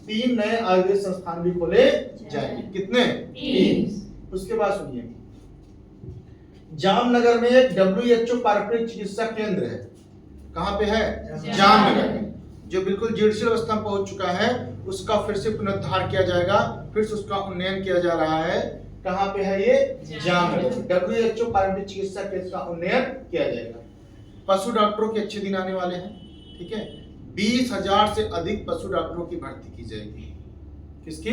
3 नए आयुर्वेद संस्थान भी खोले जाएंगे। कितने, 3। उसके बाद सुनिए, जामनगर में एक WHO पारंपरिक चिकित्सा केंद्र है। कहां पे है, जामनगर में, जो बिल्कुल जीर्ण अवस्था में पहुंच चुका है। उसका फिर से पुनरुद्धार किया जाएगा, फिर से उसका उन्नयन किया जा रहा है। कहां पे है ये, जामनगर। WHO पारंपरिक चिकित्सा केंद्र का उन्नयन किया जाएगा। पशु डॉक्टरों के अच्छे दिन आने वाले हैं। ठीक है, 20,000 से अधिक पशु डॉक्टरों की भर्ती की जाएगी। किसकी,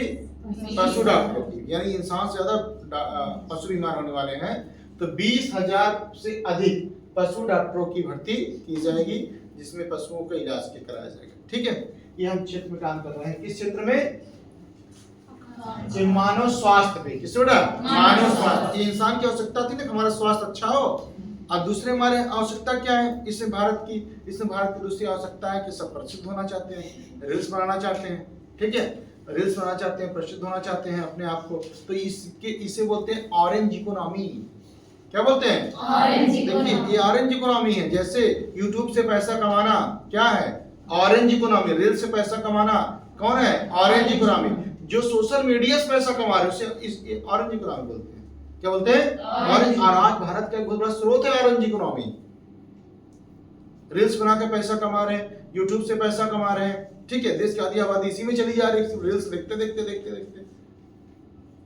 पशु डॉक्टरों की, यानी इंसान से ज्यादा पशु बीमार होने वाले हैं, तो 20,000 से अधिक पशु डॉक्टरों की भर्ती की जाएगी, जिसमें पशुओं का इलाज के कराया जाएगा। ठीक है, ये हम क्षेत्र में काम कर रहे हैं। किस क्षेत्र में, मानव स्वास्थ्य पे। किस बेटा, मानव स्वास्थ्य। ये इंसान की आवश्यकता थी ना, हमारा स्वास्थ्य अच्छा हो। और दूसरे हमारे आवश्यकता क्या है, इसमें भारत की दूसरी आवश्यकता है कि सब प्रसिद्ध होना चाहते हैं, रील्स बनाना चाहते हैं। ठीक है, रील्स बनाना चाहते हैं, प्रसिद्ध होना चाहते हैं अपने आप को। तो इसे बोलते हैं ऑरेंज इकोनॉमी। क्या बोलते हैं, देखिए ये ऑरेंज इकोनॉमी है। जैसे यूट्यूब से पैसा कमाना क्या है, ऑरेंज इकोनॉमी। रील से पैसा कमाना कौन है, ऑरेंज इकोनॉमी। जो सोशल मीडिया से पैसा कमा रहे हैं उसे ऑरेंज इकोनॉमी बोलते हैं। क्या बोलते हैं, ऑरेंज। और आज भारत का एक बहुत बड़ा स्रोत है ऑरेंज इकोनॉमी। रील्स बना के पैसा कमा रहे हैं, यूट्यूब से पैसा कमा रहे हैं। ठीक है, देश की आधी आबादी इसी में चली जा रही है, रील्स देखते देखते।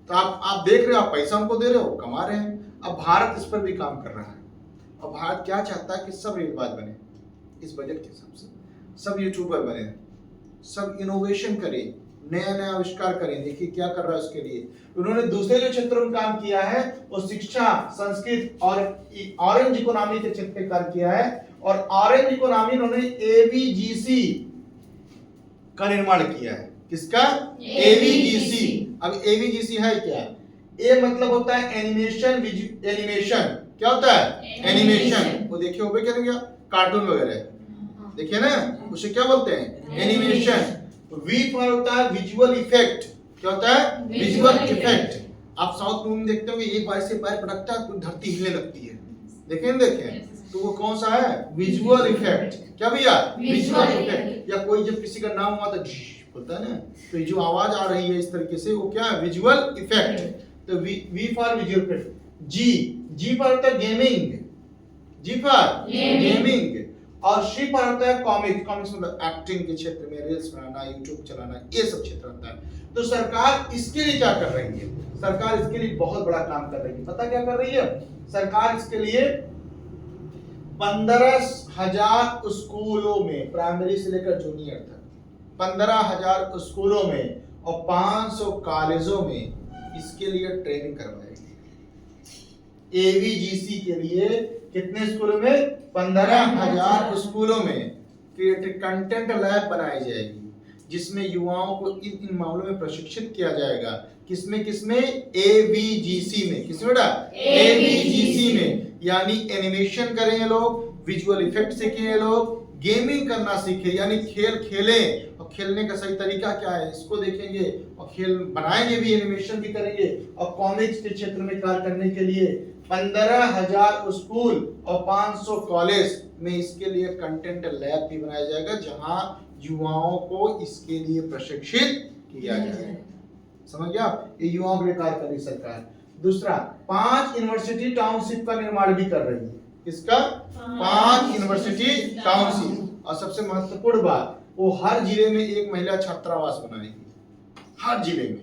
तो आप देख रहे हो, आप पैसा उनको दे रहे हो, कमा रहे हैं। अब भारत इस पर भी काम कर रहा है। अब भारत क्या चाहता है कि सब रीलबाज बने, इस बजट के हिसाब से सब यूट्यूबर बने, सब इनोवेशन करें, नया नया आविष्कार करें। देखिए क्या कर रहा है उसके लिए। उन्होंने दूसरे जो क्षेत्रों में काम किया है वो शिक्षा, संस्कृत और ऑरेंज इकोनॉमी के क्षेत्र में काम किया है। और ऑरेंज इकोनॉमी उन्होंने एबीजीसी का निर्माण किया है। किसका, एबीजीसी। अब एबीजीसी है क्या, ए मतलब होता है एनिमेशन, एनिमेशन। क्या होता है, एनिमेशन। वो देखिए ऊपर क्या क्या कार्टून वगैरह, देखिए ना, उसे क्या बोलते हैं, एनिमेशन। वी पर होता है विजुअल इफेक्ट। क्या होता है, विजुअल इफेक्ट। आप साउथ मूवी में देखते हो कि एक बार से पैर पटकता है तो धरती हिलने लगती है, देखें तो वो कौन सा है, विजुअल इफेक्ट। क्या भैया, विजुअल इफेक्ट। या कोई जब किसी का नाम हुआ तो बोलता है ना, तो जो आवाज आ रही है इस तरीके से, वो क्या है, विजुअल इफेक्ट। तो वी फॉर विजुअल इफेक्ट। जी पर होता है गेमिंग, जी पर गेमिंग। और शी पर होता है कॉमिक्स मतलब एक्टिंग के क्षेत्र में, रील्स बनाना, यूट्यूब चलाना, ये सब क्षेत्र होता है। तो सरकार इसके लिए क्या कर रही है, सरकार इसके लिए बहुत बड़ा काम कर रही है। पता क्या कर रही है सरकार, इसके लिए 15,000 स्कूलों में, प्राइमरी से लेकर जूनियर तक 15,000 स्कूलों में और 500 कॉलेजों में इसके लिए ट्रेनिंग करवाएगी। एवीजीसी के लिए कितने स्कूलों में, 15,000 स्कूलों में क्रिएटिव कंटेंट लैब बनाई जाएगी, जिसमें युवाओं को इन मामलों में प्रशिक्षित किया जाएगा। किसमें, एवीजीसी में। किसमें बेटा, एवीजीसी में। यानी एनिमेशन करें ये लोग, विजुअल इफेक्ट सीखें ये लोग, गेमिंग करना सीखे, यानी खेल खेलें, और खेलने का सही तरीका क्या है इसको देखेंगे, और खेल बनाएंगे भी, एनिमेशन भी करेंगे। और कॉमिक्स के क्षेत्र में कार्य करने के लिए 15,000 स्कूल और 500 कॉलेज में इसके लिए कंटेंट लैब भी बनाया जाएगा, जहां युवाओं को इसके लिए प्रशिक्षित किया जाएगा। समझ गया आप? ये युवाओं के लिए कार्य कर रही सरकार। दूसरा, 5 यूनिवर्सिटी टाउनशिप का निर्माण भी कर रही है। किसका? 5 यूनिवर्सिटी टाउनशिप। और सबसे महत्वपूर्ण बात, वो हर जिले में एक महिला छात्रावास बनाएगी। हर जिले में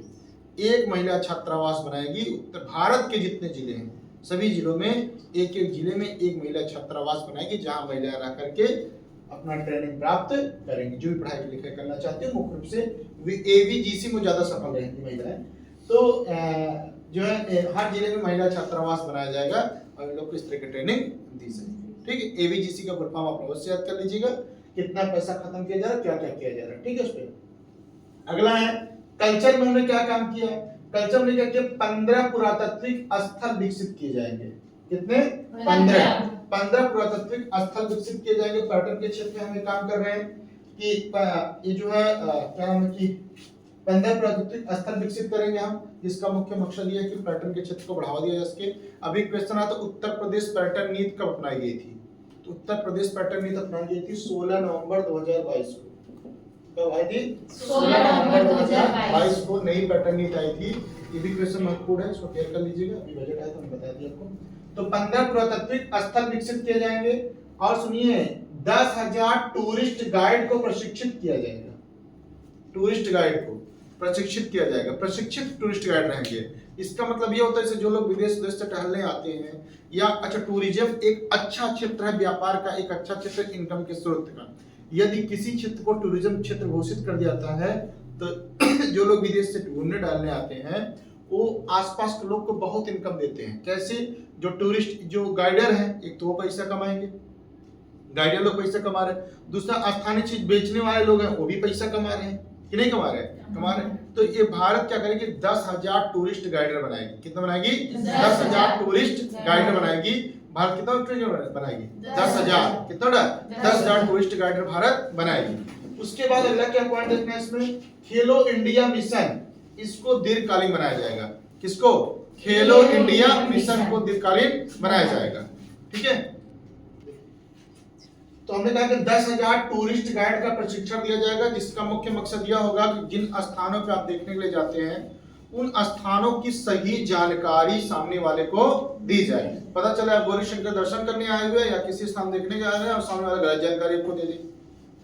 एक महिला छात्रावास बनाएगी। उत्तर भारत के जितने जिले हैं सभी जिलों में एक एक जिले में एक महिला छात्रावास बनाएगी, जहां महिलाएं रह करके अपना ट्रेनिंग प्राप्त करेंगी। जो भी पढ़ाई लिखाई करना चाहते हैं मुख्य रूप से एवीजीसी में ज्यादा सफल रहेंगी महिलाएं। तो जो है हर जिले में महिला छात्रावास बनाया जाएगा और इन लोग को इस तरह की ट्रेनिंग दी जाएगी। ठीक है, एवीजीसी का फुल फॉर्म आप अवश्य याद कर लीजिएगा। कितना पैसा खत्म किया जा रहा है, क्या क्या किया जा रहा है। ठीक है, उस पर अगला है कल्चर में उन्होंने क्या काम किया है। कल्चर में क्या किया, 15 पुरातात्विक स्थल विकसित किए जाएंगे। कितने? 15 पुरातात्विक स्थल विकसित किए जाएंगे। पर्यटन के क्षेत्र में हमें काम कर रहे हैं कि ये जो है क्या नाम है कि 15 पुरातात्विक स्थल विकसित करेंगे हम, जिसका मुख्य मकसद ये है कि पर्यटन के क्षेत्र को बढ़ावा दिया जा सके। अभी क्वेश्चन आता, उत्तर प्रदेश पर्यटन नीति कब अपनाई गई थी? तो उत्तर प्रदेश पर्यटन नीति अपनाई गई थी 16 नवंबर 2022 को। कब आई थी? 16 नवंबर 2022 को नई पर्यटन नीति आई थी। ये भी क्वेश्चन महत्वपूर्ण है, इसको क्लियर कर लीजिएगा। अभी बजट आया तो मैं बता दिया आपको। तो 15 पुरातात्विक स्थल विकसित किए जाएंगे। और सुनिए, 10,000 टूरिस्ट गाइड को प्रशिक्षित किया जाएगा। टूरिस्ट गाइड को प्रशिक्षित किया जाएगा। प्रशिक्षित टूरिस्ट गाइड रहेंगे। इसका मतलब ये होता है जैसे जो लोग विदेश से टहलने आते हैं, या अच्छा टूरिज्म एक अच्छा क्षेत्र है, व्यापार का एक अच्छा क्षेत्र, इनकम के स्रोत का। यदि किसी क्षेत्र को टूरिज्म क्षेत्र घोषित कर दिया जाता है तो जो लोग विदेश से घूमने डालने आते हैं वो आसपास के लोग को बहुत इनकम देते हैं। कैसे? जो टूरिस्ट जो गाइडर हैं, एक तो वो पैसा कमाएंगे, गाइडर लोग पैसा कमा रहे हैं। दूसरा, स्थानीय चीज बेचने वाले लोग हैं, वो भी पैसा कमा रहे हैं कि नहीं कमा रहे हैं? कमा रहे हैं। तो ये भारत क्या करेगी, 10,000 टूरिस्ट गाइडर बनाएगी। कितना बनाएगी? 10,000 टूरिस्ट गाइडर बनाएगी। भारत कितना टूरिस्ट बनाएगी? 10,000। कितना? 10,000 टूरिस्ट गाइडर भारत बनाएगी। उसके बाद अगला क्या पॉइंट देखना है इसमें, खेलो इंडिया मिशन, इसको दीर्घकालीन बनाया जाएगा। किसको? खेलो इंडिया मिशन को दीर्घकालीन बनाया जाएगा। ठीक है, तो हमने कहा कि 10,000 टूरिस्ट गाइड का प्रशिक्षण दिया जाएगा, जिसका मुख्य मकसद यह होगा कि जिन स्थानों पे आप देखने के लिए जाते हैं उन स्थानों की सही जानकारी सामने वाले को दी जाए। पता चला आप गौरी शंकर दर्शन करने आए हुए या किसी स्थान देखने जा रहे हैं और सामने वाला गलत जानकारी आपको दे दी।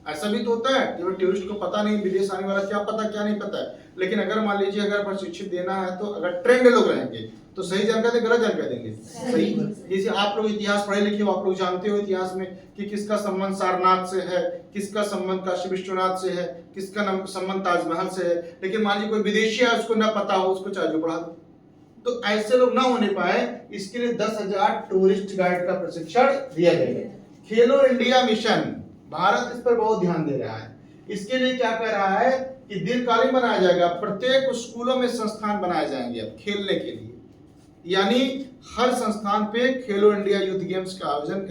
ऐसा भी तो होता है, जब टूरिस्ट को पता नहीं विदेश आने वाला क्या पता क्या नहीं पता है। लेकिन अगर मान लीजिए अगर प्रशिक्षित देना है तो अगर ट्रेंड लोग रहेंगे तो सही जानकारी गलत जानकारी देंगे। सही, जैसे आप लोग इतिहास पढ़े लिखे हो, आप लोग जानते हो इतिहास में कि किसका संबंध सारनाथ से है, किसका संबंध काशी विश्वनाथ से है, किसका संबंध ताजमहल से है। लेकिन मान लीजिए कोई विदेशी है, उसको ना पता हो, उसको चाहे जो पढ़ा दो। तो ऐसे लोग ना होने पाए, इसके लिए 10,000 टूरिस्ट गाइड का प्रशिक्षण दिया जाएगा। खेलो इंडिया मिशन, भारत इस पर बहुत ध्यान दे रहा है। इसके लिए क्या कर रहा है कि दीर्घकालीन बनाया जाएगा। प्रत्येक स्कूलों में संस्थान बनाए जाएंगे अब खेलने के लिए, यानी हर संस्थान पे खेलो इंडिया यूथ गेम्स का आयोजन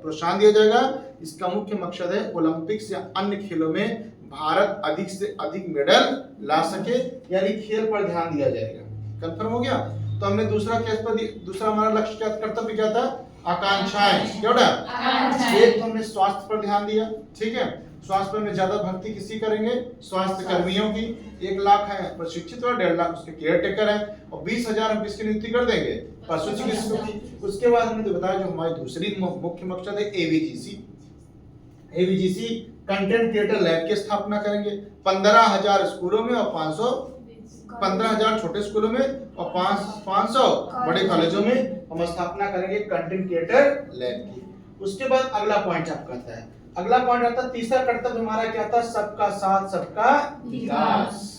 प्रोत्साहन दिया जाएगा। इसका मुख्य मकसद है ओलंपिक्स या अन्य खेलों में भारत अधिक से अधिक मेडल ला सके, यानी खेल पर ध्यान दिया जाएगा। कंफर्म हो गया? तो हमने दूसरा हमारा लक्ष्य क्या, कर्तव्य क्या था? आकांक्षाएं। क्या होता? एक तो हमने स्वास्थ्य पर ध्यान दिया। ठीक है, स्वास्थ्य पर में ज्यादा भर्ती किसी करेंगे? स्वास्थ्य कर्मियों की। 1 लाख है प्रशिक्षित और 1.5 लाख उसके केयर टेकर है, और 20,000 हम किसकी नियुक्ति कर देंगे? पशु चिकित्सकों की। उसके बाद हमने तो बताया जो हमारी दूसरी मुख्य मकसद है AVGC. AVGC content creator lab की स्थापना करेंगे 15,000 स्कूलों में और 15,000 छोटे स्कूलों में और 500 बड़े कॉलेजों में हम स्थापना करेंगे कंटेंट क्रिएटर लैब की। उसके बाद अगला पॉइंट आपका आता है, अगला पॉइंट आता है तीसरा कर्तव्य हमारा क्या था? सबका साथ सबका विकास।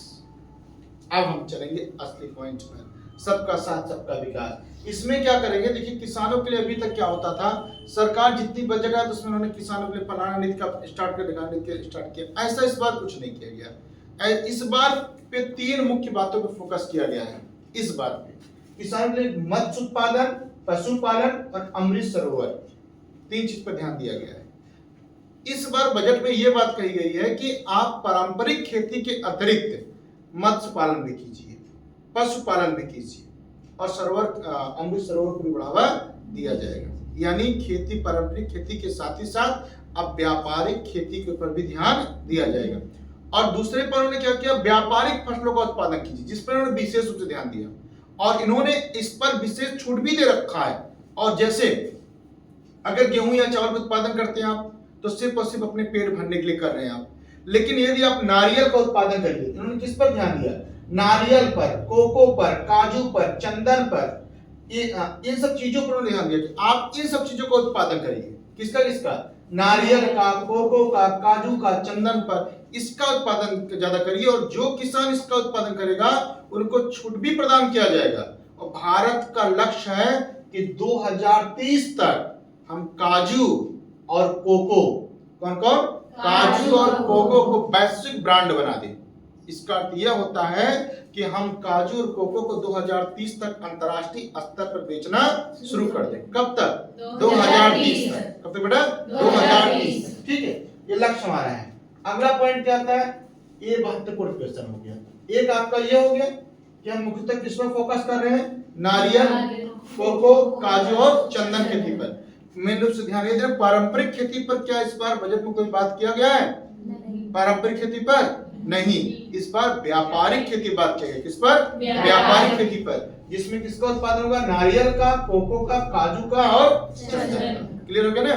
अब हम चलेंगे असली पॉइंट पर, सबका साथ सबका विकास। इसमें क्या करेंगे? देखिए, किसानों के लिए अभी तक क्या होता था, सरकार जितनी बजट है तो उसमें उन्होंने किसानों के लिए फलाना नीति का स्टार्ट किया। ऐसा इस बार कुछ नहीं किया गया। इस बार पे 3 मुख्य बातों पे फोकस किया गया है। इस बार पे किसानों के लिए मत्स्य उत्पादन, पशुपालन और अमृत सरोवर, 3 चीज पर ध्यान दिया गया है। इस बार बजट में यह बात कही गई है कि आप पारंपरिक खेती के अतिरिक्त मत्स्य पालन भी कीजिए, पशुपालन भी कीजिए और अमृत सरोवर को भी बढ़ावा दिया जाएगा। यानी खेती, पारंपरिक खेती के साथ ही साथ अब व्यापारिक खेती के ऊपर भी ध्यान दिया जाएगा। और दूसरे पर उन्होंने क्या किया, व्यापारिक फसलों का उत्पादन कीजिए, जिस पर उन्होंने विशेष रूप से ध्यान दिया और इन्होंने इस पर विशेष छूट भी दे रखा है। और जैसे अगर गेहूं या चावल का उत्पादन करते हैं आप तो सिर्फ और सिर्फ अपने पेट भरने के लिए कर रहे हैं आप, लेकिन यदि आप नारियल का उत्पादन करिए, इन्होंने किस पर ध्यान दिया, नारियल पर, कोको पर, काजू पर, चंदन पर, इन सब चीजों पर उन्होंने ध्यान दिया कि आप इन सब चीजों का उत्पादन करिए। किसका किसका, नारियल का, कोको का, काजू का, चंदन पर, इसका उत्पादन ज्यादा करिए और जो किसान इसका उत्पादन करेगा उनको छूट भी प्रदान किया जाएगा। और भारत का लक्ष्य है कि 2030 तक हम काजू और कोको, कौन कौन, काजू और कोको को वैश्विक ब्रांड बना दें। इसका अर्थ यह होता है कि हम काजू और कोको को 2030 तक अंतर्राष्ट्रीय स्तर पर बेचना शुरू कर दें। कब तक, 2030 तक। कब तक बेटा, 2030। ठीक है, ये लक्ष्य हमारा है। अगला पॉइंट क्या आता है, ये महत्वपूर्ण क्वेश्चन हो गया। एक आपका ये हो गया कि हम मुख्यतः किस पर फोकस कर रहे हैं, नारियल, कोको, काजू और चंदन खेती पर। मेन रूप से ध्यान दीजिए, पारंपरिक खेती पर क्या इस बार बजट में कोई बात किया गया है, पारंपरिक खेती पर नहीं, इस बार व्यापारिक खेती बात की गई। किस पर, व्यापारिक खेती पर, जिसमें किसका उत्पादन होगा, नारियल का, कोको का, काजू का और चंदन का। क्लियर हो गया ना।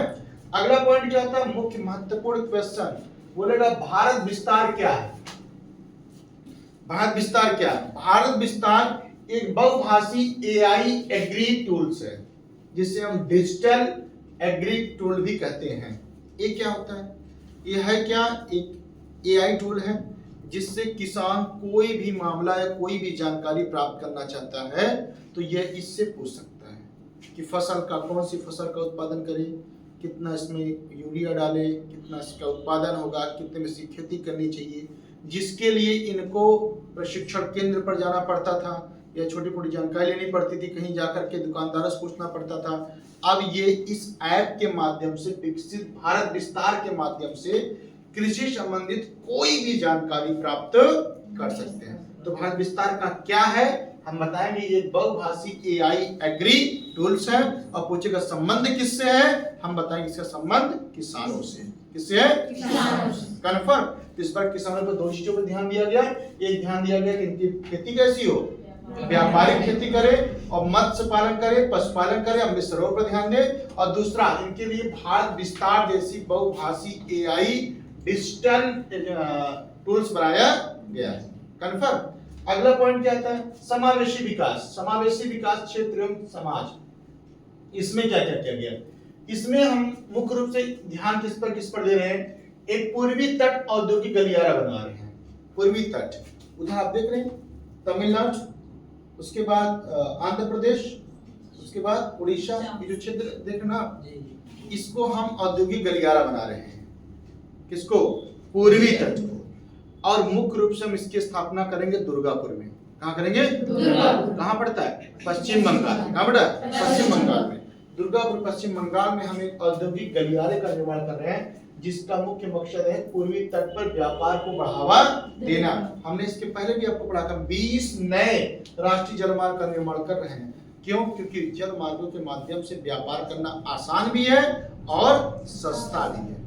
अगला पॉइंट क्या होता है, मुख्य महत्वपूर्ण क्वेश्चन बोलेगा भारत विस्तार क्या है। भारत विस्तार क्या है, भारत विस्तार एक बहुभाषी एआई एग्री टूल्स है, जिसे हम डिजिटल एग्री टूल भी कहते हैं। ये क्या होता है, ये है क्या, एक एआई टूल है जिससे किसान कोई भी मामला या कोई भी जानकारी प्राप्त करना चाहता है तो यह इससे पूछ सकता है कि फसल का, कौन सी फसल का उत्पादन करे, कितना इसमें यूरिया डाले, कितना इसका उत्पादन होगा, कितने में इसकी खेती करनी चाहिए, जिसके लिए इनको प्रशिक्षण केंद्र पर जाना पड़ता था या छोटी मोटी जानकारी लेनी पड़ती थी, कहीं जाकर के दुकानदारों से पूछना पड़ता था। अब ये इस ऐप के माध्यम से, विकसित भारत विस्तार के माध्यम से कृषि संबंधित कोई भी जानकारी प्राप्त कर सकते हैं। तो भारत विस्तार का क्या है हम बताएंगे, ये बहुभाषी एआई एग्री टूल्स है। और पूछेगा संबंध किससे है, हम बताएंगे इसका संबंध किसानों से। किससे है, किसानों से। कन्फर्म। तो इस बार किसानों पर दो चीजों पर ध्यान दिया गया। एक ध्यान दिया गया कि इनकी खेती कैसी हो, व्यापारिक खेती करे और मत्स्य पालन करे, पशुपालन करे, अमृत सरोवर पर ध्यान दे। और दूसरा, इनके लिए भारत विस्तार जैसी बहुभाषी एआई डिजिटल टूल्स बनाया गया है। कन्फर्म। अगला पॉइंट क्या आता है, समावेशी विकास। समावेशी विकास क्षेत्र एवं समाज, इसमें क्या क्या किया गया, इसमें हम मुख्य रूप से ध्यान किस पर दे रहे हैं, एक पूर्वी तट औद्योगिक गलियारा बना रहे हैं। पूर्वी तट, उधर आप देख रहे हैं तमिलनाडु, उसके बाद आंध्र प्रदेश, उसके बाद उड़ीसा, ये जो क्षेत्र देखना, इसको हम औद्योगिक गलियारा बना रहे हैं। किसको, पूर्वी तट को। और मुख्य रूप से हम इसकी स्थापना करेंगे दुर्गापुर में। कहाँ करेंगे, दुर्गापुर। कहाँ पड़ता है, पश्चिम बंगाल। कहाँ पड़ता है, पश्चिम बंगाल में। दुर्गापुर पश्चिम बंगाल में हम एक औद्योगिक गलियारे का निर्माण कर रहे हैं, जिसका मुख्य मकसद है पूर्वी तट पर व्यापार को बढ़ावा देना। हमने इसके पहले भी आपको पढ़ा था, 20 नए राष्ट्रीय जलमार्ग का निर्माण कर रहे हैं। क्यों, क्योंकि जल मार्गों के माध्यम से व्यापार करना आसान भी है और सस्ता भी है।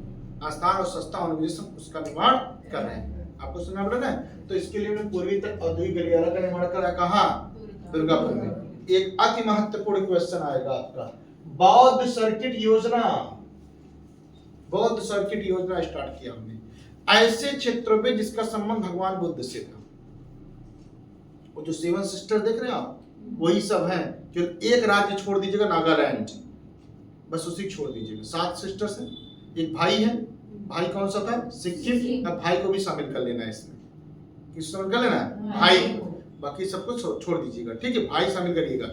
आसान और सस्ता होने की वजह से उसका निर्माण कर रहे हैं। आपको सुनना पड़ा ना। तो इसके लिए हमने पूर्वी तट औद्योगिक गलियारा का निर्माण करा, कहाँ, दुर्गापुर में। एक अति महत्वपूर्ण क्वेश्चन आएगा आपका, बौद्ध सर्किट योजना। बौद्ध सर्किट योजना स्टार्ट किया हमने ऐसे क्षेत्रों पे जिसका संबंध भगवान बुद्ध से था। वो जो 7 सिस्टर देख रहे हैं आप, वही सब हैं। जो एक राज्य छोड़ दीजिएगा, नागालैंड, बस उसी छोड़ दीजिएगा। 7 सिस्टर्स हैं, एक भाई है। भाई कौन सा था, सिक्किम। अब भाई को भी शामिल कर लेना है इसमें। किस शामिल कर लेना है, भाई को। बाकी सबको छोड़ दीजिएगा, ठीक है, भाई शामिल करिएगा।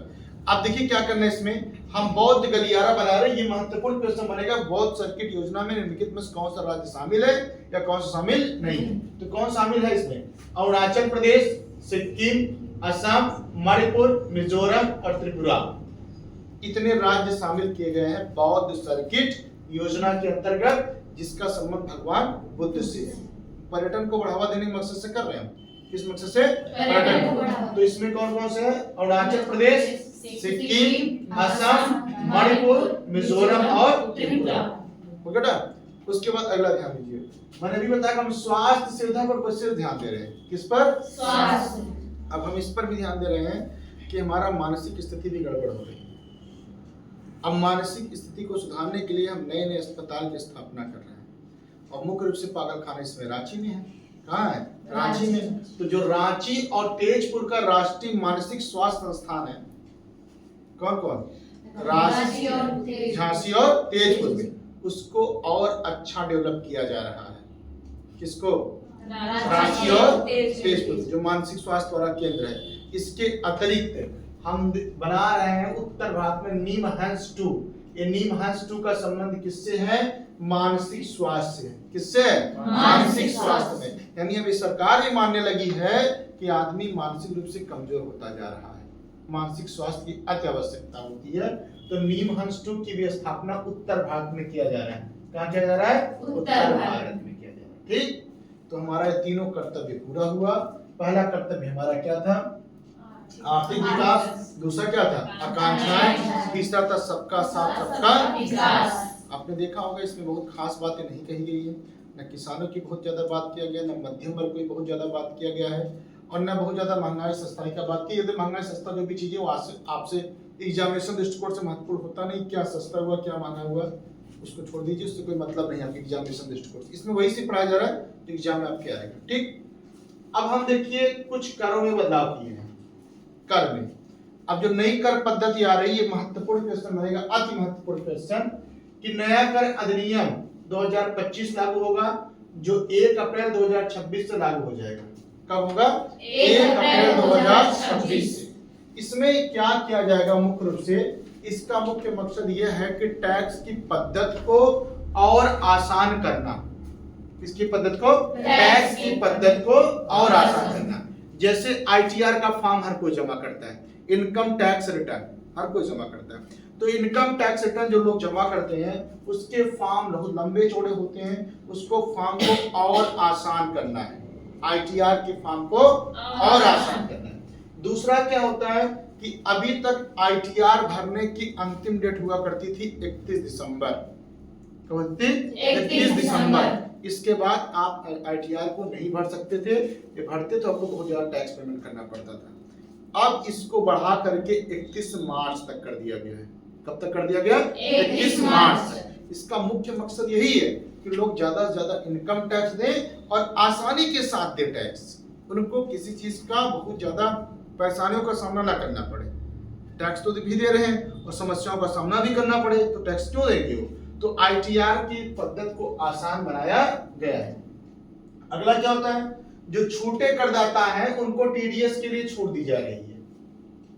अब देखिए क्या करना है इसमें, हम बौद्ध गलियारा बना रहे हैं। ये महत्वपूर्ण क्वेश्चन बनेगा, बौद्ध सर्किट योजना में निम्नलिखित में कौन सा राज्य शामिल है या कौन सा शामिल नहीं है। तो कौन शामिल है इसमें, अरुणाचल प्रदेश, सिक्किम, असम, मणिपुर, मिजोरम और त्रिपुरा। इतने राज्य शामिल किए गए हैं बौद्ध सर्किट योजना के अंतर्गत, जिसका संबंध भगवान बुद्ध से है। पर्यटन को बढ़ावा देने के मकसद से कर रहे हैं। किस मकसद से, पर्यटन को। तो इसमें कौन कौन से है, अरुणाचल प्रदेश, सिक्किम, असम, मणिपुर, मिजोरम और त्रिपुरा। उसके बाद अगला ध्यान दीजिए, मैंने अभी बताया कि हम स्वास्थ्य सुविधा पर विशेष ध्यान दे रहे हैं। किस पर? स्वास्थ्य। अब हम इस पर भी ध्यान दे रहे हैं कि हमारा मानसिक स्थिति भी गड़बड़ हो रही है। अब मानसिक स्थिति को सुधारने के लिए हम नए नए अस्पताल की स्थापना कर रहे हैं और मुख्य रूप से पागल खाना इसमें रांची में है। कहाँ है? रांची में। तो जो रांची और तेजपुर का राष्ट्रीय मानसिक स्वास्थ्य संस्थान है, कौन कौन? रांची और तेजपुर। झांसी और तेजपुर में, उसको और अच्छा डेवलप किया जा रहा है। किसको? रांची और तेजपुर, जो मानसिक स्वास्थ्य वाला केंद्र है। इसके अतिरिक्त हम बना रहे हैं उत्तर भारत में निमहंस 2। ये निमहंस 2 का संबंध किससे है? मानसिक स्वास्थ्य से। किससे? मानसिक स्वास्थ्य में। यानी अभी सरकार ये मानने लगी है कि आदमी मानसिक रूप से कमजोर होता जा रहा है, मानसिक स्वास्थ्य की अति आवश्यकता होती है। तो निमहंस 2 की भी स्थापना उत्तर भारत में किया जा रहा है। कहाँ किया जा रहा है? उत्तर भारत में किया जा रहा है। ठीक, तो हमारा ये तीनों कर्तव्य पूरा हुआ। पहला कर्तव्य हमारा क्या था? आर्थिक विकास। दूसरा क्या था? आकांक्षाएं। तीसरा था सबका साथ सबका विकास। आपने देखा होगा इसमें बहुत खास बातें नहीं कही गई है, न किसानों की बहुत ज्यादा बात किया गया, न मध्यम वर्ग की बहुत ज्यादा बात किया गया है, और न बहुत ज्यादा महंगाई सस्ताई का बात की। यदि महंगाई सस्ता जो भी चीजें वो आपसे एग्जामिनेशन दृष्टिकोण से महत्वपूर्ण होता नहीं, क्या सस्ता हुआ क्या महंगा हुआ उसको छोड़ दीजिए, उससे कोई मतलब नहीं आपके एग्जामिनेशन दृष्टिकोण से। इसमें वही से पढ़ाया जा रहा है तो एग्जाम में आपके आएगा। ठीक, अब हम देखिए कुछ करों में बदलाव किए हैं। कर में अब जो नई कर पद्धति आ रही है, महत्वपूर्ण क्वेश्चन बनेगा, अति महत्वपूर्ण क्वेश्चन, कि नया कर अधिनियम 2025 लागू होगा, जो 1 अप्रैल 2026 से लागू हो जाएगा। कब होगा? 1 अप्रैल 2026 से। इसमें क्या किया जाएगा? मुख्य रूप से इसका मुख्य मकसद यह है कि टैक्स की पद्धति को और आसान करना। इसकी पद्धति को, टैक्स की पद्धति को और आसान करना। जैसे आईटीआर का फॉर्म हर कोई जमा करता है, इनकम टैक्स रिटर्न हर कोई जमा करता है, तो इनकम टैक्स रिटर्न जो लोग जमा करते हैं उसके फॉर्म बहुत लंबे चौड़े होते हैं, उसको फॉर्म को और आसान करना है। आईटीआर के फॉर्म को और आसान करना है। दूसरा क्या होता है कि अभी तक आईटीआर भरने की अंतिम डेट हुआ करती थी 31 दिसंबर। 31 दिसंबर। इसके बाद आप आईटीआर को नहीं भर सकते थे, ये भरते तो आपको बहुत ज्यादा टैक्स पेमेंट करना पड़ता था। अब इसको बढ़ा करके 31 मार्च तक कर दिया गया है। कब तक कर दिया गया? 31 मार्च तक। इसका मुख्य मकसद यही है कि लोग ज्यादा से ज्यादा इनकम टैक्स दें और आसानी के साथ दे टैक्स, उनको किसी चीज का बहुत ज्यादा परेशानियों का सामना ना करना पड़े। टैक्स तो भी दे रहे हैं और समस्याओं का सामना भी करना पड़े तो टैक्स क्यों देंगे वो? तो आईटीआर की पद्धति को आसान बनाया गया है। अगला क्या होता है? जो छोटे करदाता हैं उनको टीडीएस के लिए छूट दी जा रही है।